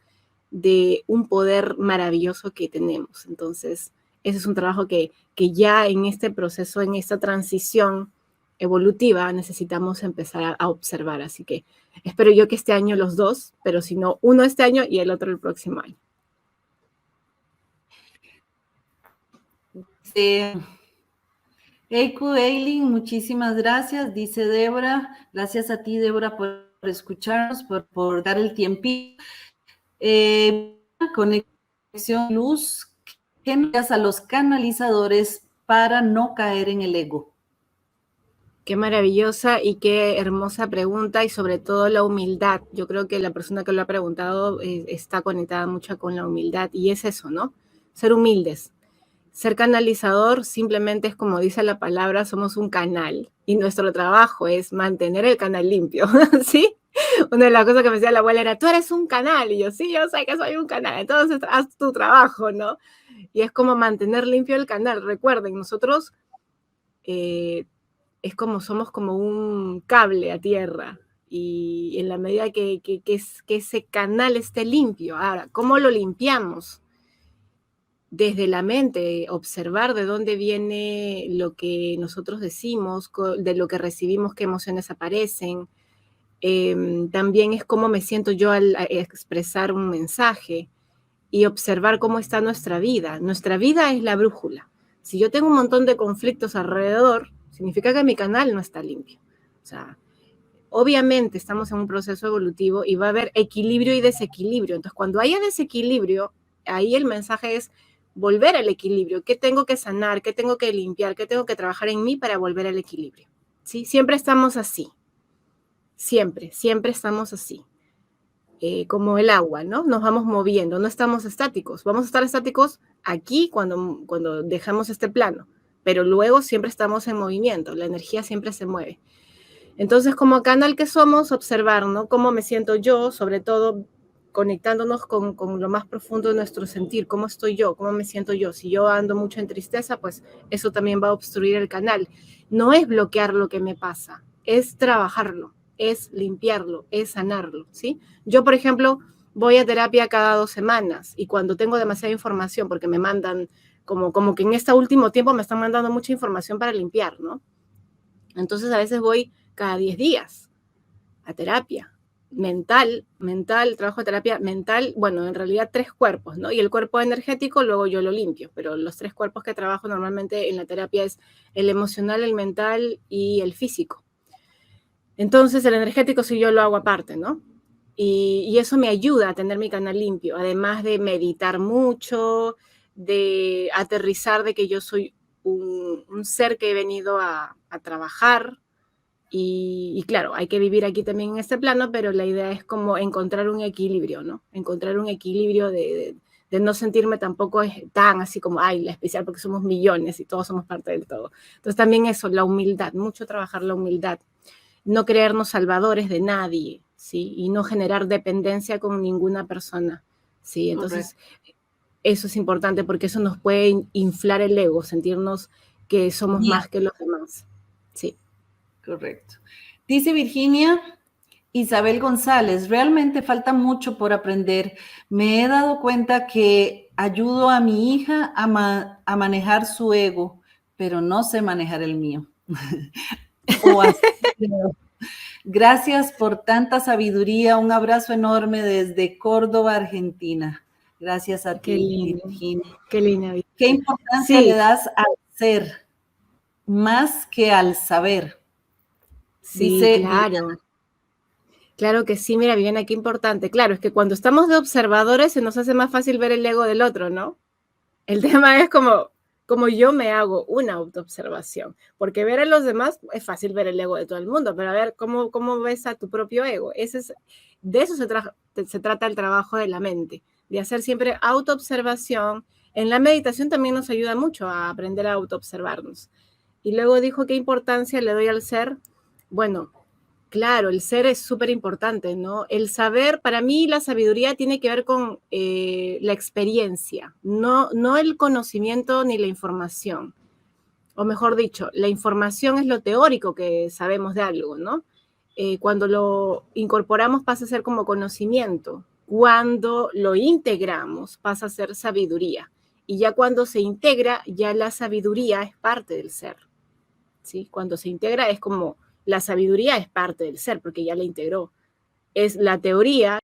S1: de un poder maravilloso que tenemos. Entonces, ese es un trabajo que ya en este proceso, en esta transición evolutiva, necesitamos empezar a observar. Así que espero yo que este año los 2, pero si no, uno este año y el otro el próximo año.
S2: Eiko, Eileen, muchísimas gracias, dice Débora. Gracias a ti, Débora, por escucharnos, por dar el tiempito. Conexión luz, ¿qué nos a los canalizadores para no caer en el ego?
S1: Qué maravillosa y qué hermosa pregunta, y sobre todo la humildad. Yo creo que la persona que lo ha preguntado está conectada mucho con la humildad, y es eso, ¿no? Ser humildes. Ser canalizador simplemente es, como dice la palabra, somos un canal y nuestro trabajo es mantener el canal limpio, ¿sí? Una de las cosas que me decía la abuela era, tú eres un canal, y yo, sí, yo sé que soy un canal, entonces haz tu trabajo, ¿no? Y es como mantener limpio el canal. Recuerden, nosotros es como, somos como un cable a tierra, y en la medida que ese canal esté limpio. Ahora, ¿cómo lo limpiamos? Desde la mente, observar de dónde viene lo que nosotros decimos, de lo que recibimos, qué emociones aparecen. También es cómo me siento yo al expresar un mensaje, y observar cómo está nuestra vida. Nuestra vida es la brújula. Si yo tengo un montón de conflictos alrededor, significa que mi canal no está limpio. O sea, obviamente estamos en un proceso evolutivo y va a haber equilibrio y desequilibrio. Entonces, cuando haya desequilibrio, ahí el mensaje es volver al equilibrio. ¿Qué tengo que sanar? ¿Qué tengo que limpiar? ¿Qué tengo que trabajar en mí para volver al equilibrio? ¿Sí? Siempre estamos así. Siempre, siempre estamos así. Como el agua, ¿no? Nos vamos moviendo, no estamos estáticos. Vamos a estar estáticos aquí cuando dejamos este plano, pero luego siempre estamos en movimiento, la energía siempre se mueve. Entonces, como canal que somos, observar, ¿no? Cómo me siento yo, sobre todo conectándonos con lo más profundo de nuestro sentir, cómo estoy yo, cómo me siento yo. Si yo ando mucho en tristeza, pues eso también va a obstruir el canal. No es bloquear lo que me pasa, es trabajarlo, es limpiarlo, es sanarlo, ¿sí? Yo, por ejemplo, voy a terapia cada 2 semanas, y cuando tengo demasiada información, porque me mandan, como que en este último tiempo me están mandando mucha información para limpiar, ¿no? Entonces a veces voy cada 10 días a terapia mental, trabajo de terapia mental, bueno, en realidad 3 cuerpos, ¿no? Y el cuerpo energético luego yo lo limpio, pero los 3 cuerpos que trabajo normalmente en la terapia es el emocional, el mental y el físico. Entonces el energético sí yo lo hago aparte, ¿no? Y eso me ayuda a tener mi canal limpio, además de meditar mucho, de aterrizar de que yo soy un ser que he venido a trabajar, y claro, hay que vivir aquí también en este plano, pero la idea es como encontrar un equilibrio, ¿no? Encontrar un equilibrio de no sentirme tampoco tan así como, ay, la especial, porque somos millones y todos somos parte del todo. Entonces también eso, la humildad, mucho trabajar la humildad, no creernos salvadores de nadie, ¿sí? Y no generar dependencia con ninguna persona, ¿sí? Entonces, eso es importante porque eso nos puede inflar el ego, sentirnos que somos
S2: Bien.
S1: más que los demás, sí.
S2: Correcto. Dice Virginia Isabel González, realmente falta mucho por aprender. Me he dado cuenta que ayudo a mi hija a manejar su ego, pero no sé manejar el mío. O así creo. Gracias por tanta sabiduría. Un abrazo enorme desde Córdoba, Argentina. Gracias a
S1: Qué
S2: ti,
S1: lindo,
S2: Virginia.
S1: qué linda.
S2: ¿Qué importancia le
S1: Sí,
S2: das al ser más que al saber?
S1: sí,
S2: Dice Viviana.
S1: claro. Claro que sí, mira, Viviana, qué importante. Claro, es que cuando estamos de observadores se nos hace más fácil ver el ego del otro, ¿no? El tema es como yo me hago una autoobservación, porque ver a los demás es fácil ver el ego de todo el mundo, pero a ver cómo ves a tu propio ego. De eso se trata el trabajo de la mente, de hacer siempre autoobservación. En la meditación también nos ayuda mucho a aprender a autoobservarnos. Y luego dijo, ¿qué importancia le doy al ser? Bueno, claro, el ser es súper importante, ¿no? El saber, para mí la sabiduría tiene que ver con la experiencia, no el conocimiento ni la información. O mejor dicho, la información es lo teórico que sabemos de algo, ¿no? Cuando lo incorporamos pasa a ser como conocimiento. Cuando lo integramos pasa a ser sabiduría. Y ya cuando se integra, ya la sabiduría es parte del ser. ¿Sí? Cuando se integra es como la sabiduría es parte del ser, porque ya la integró. Es la teoría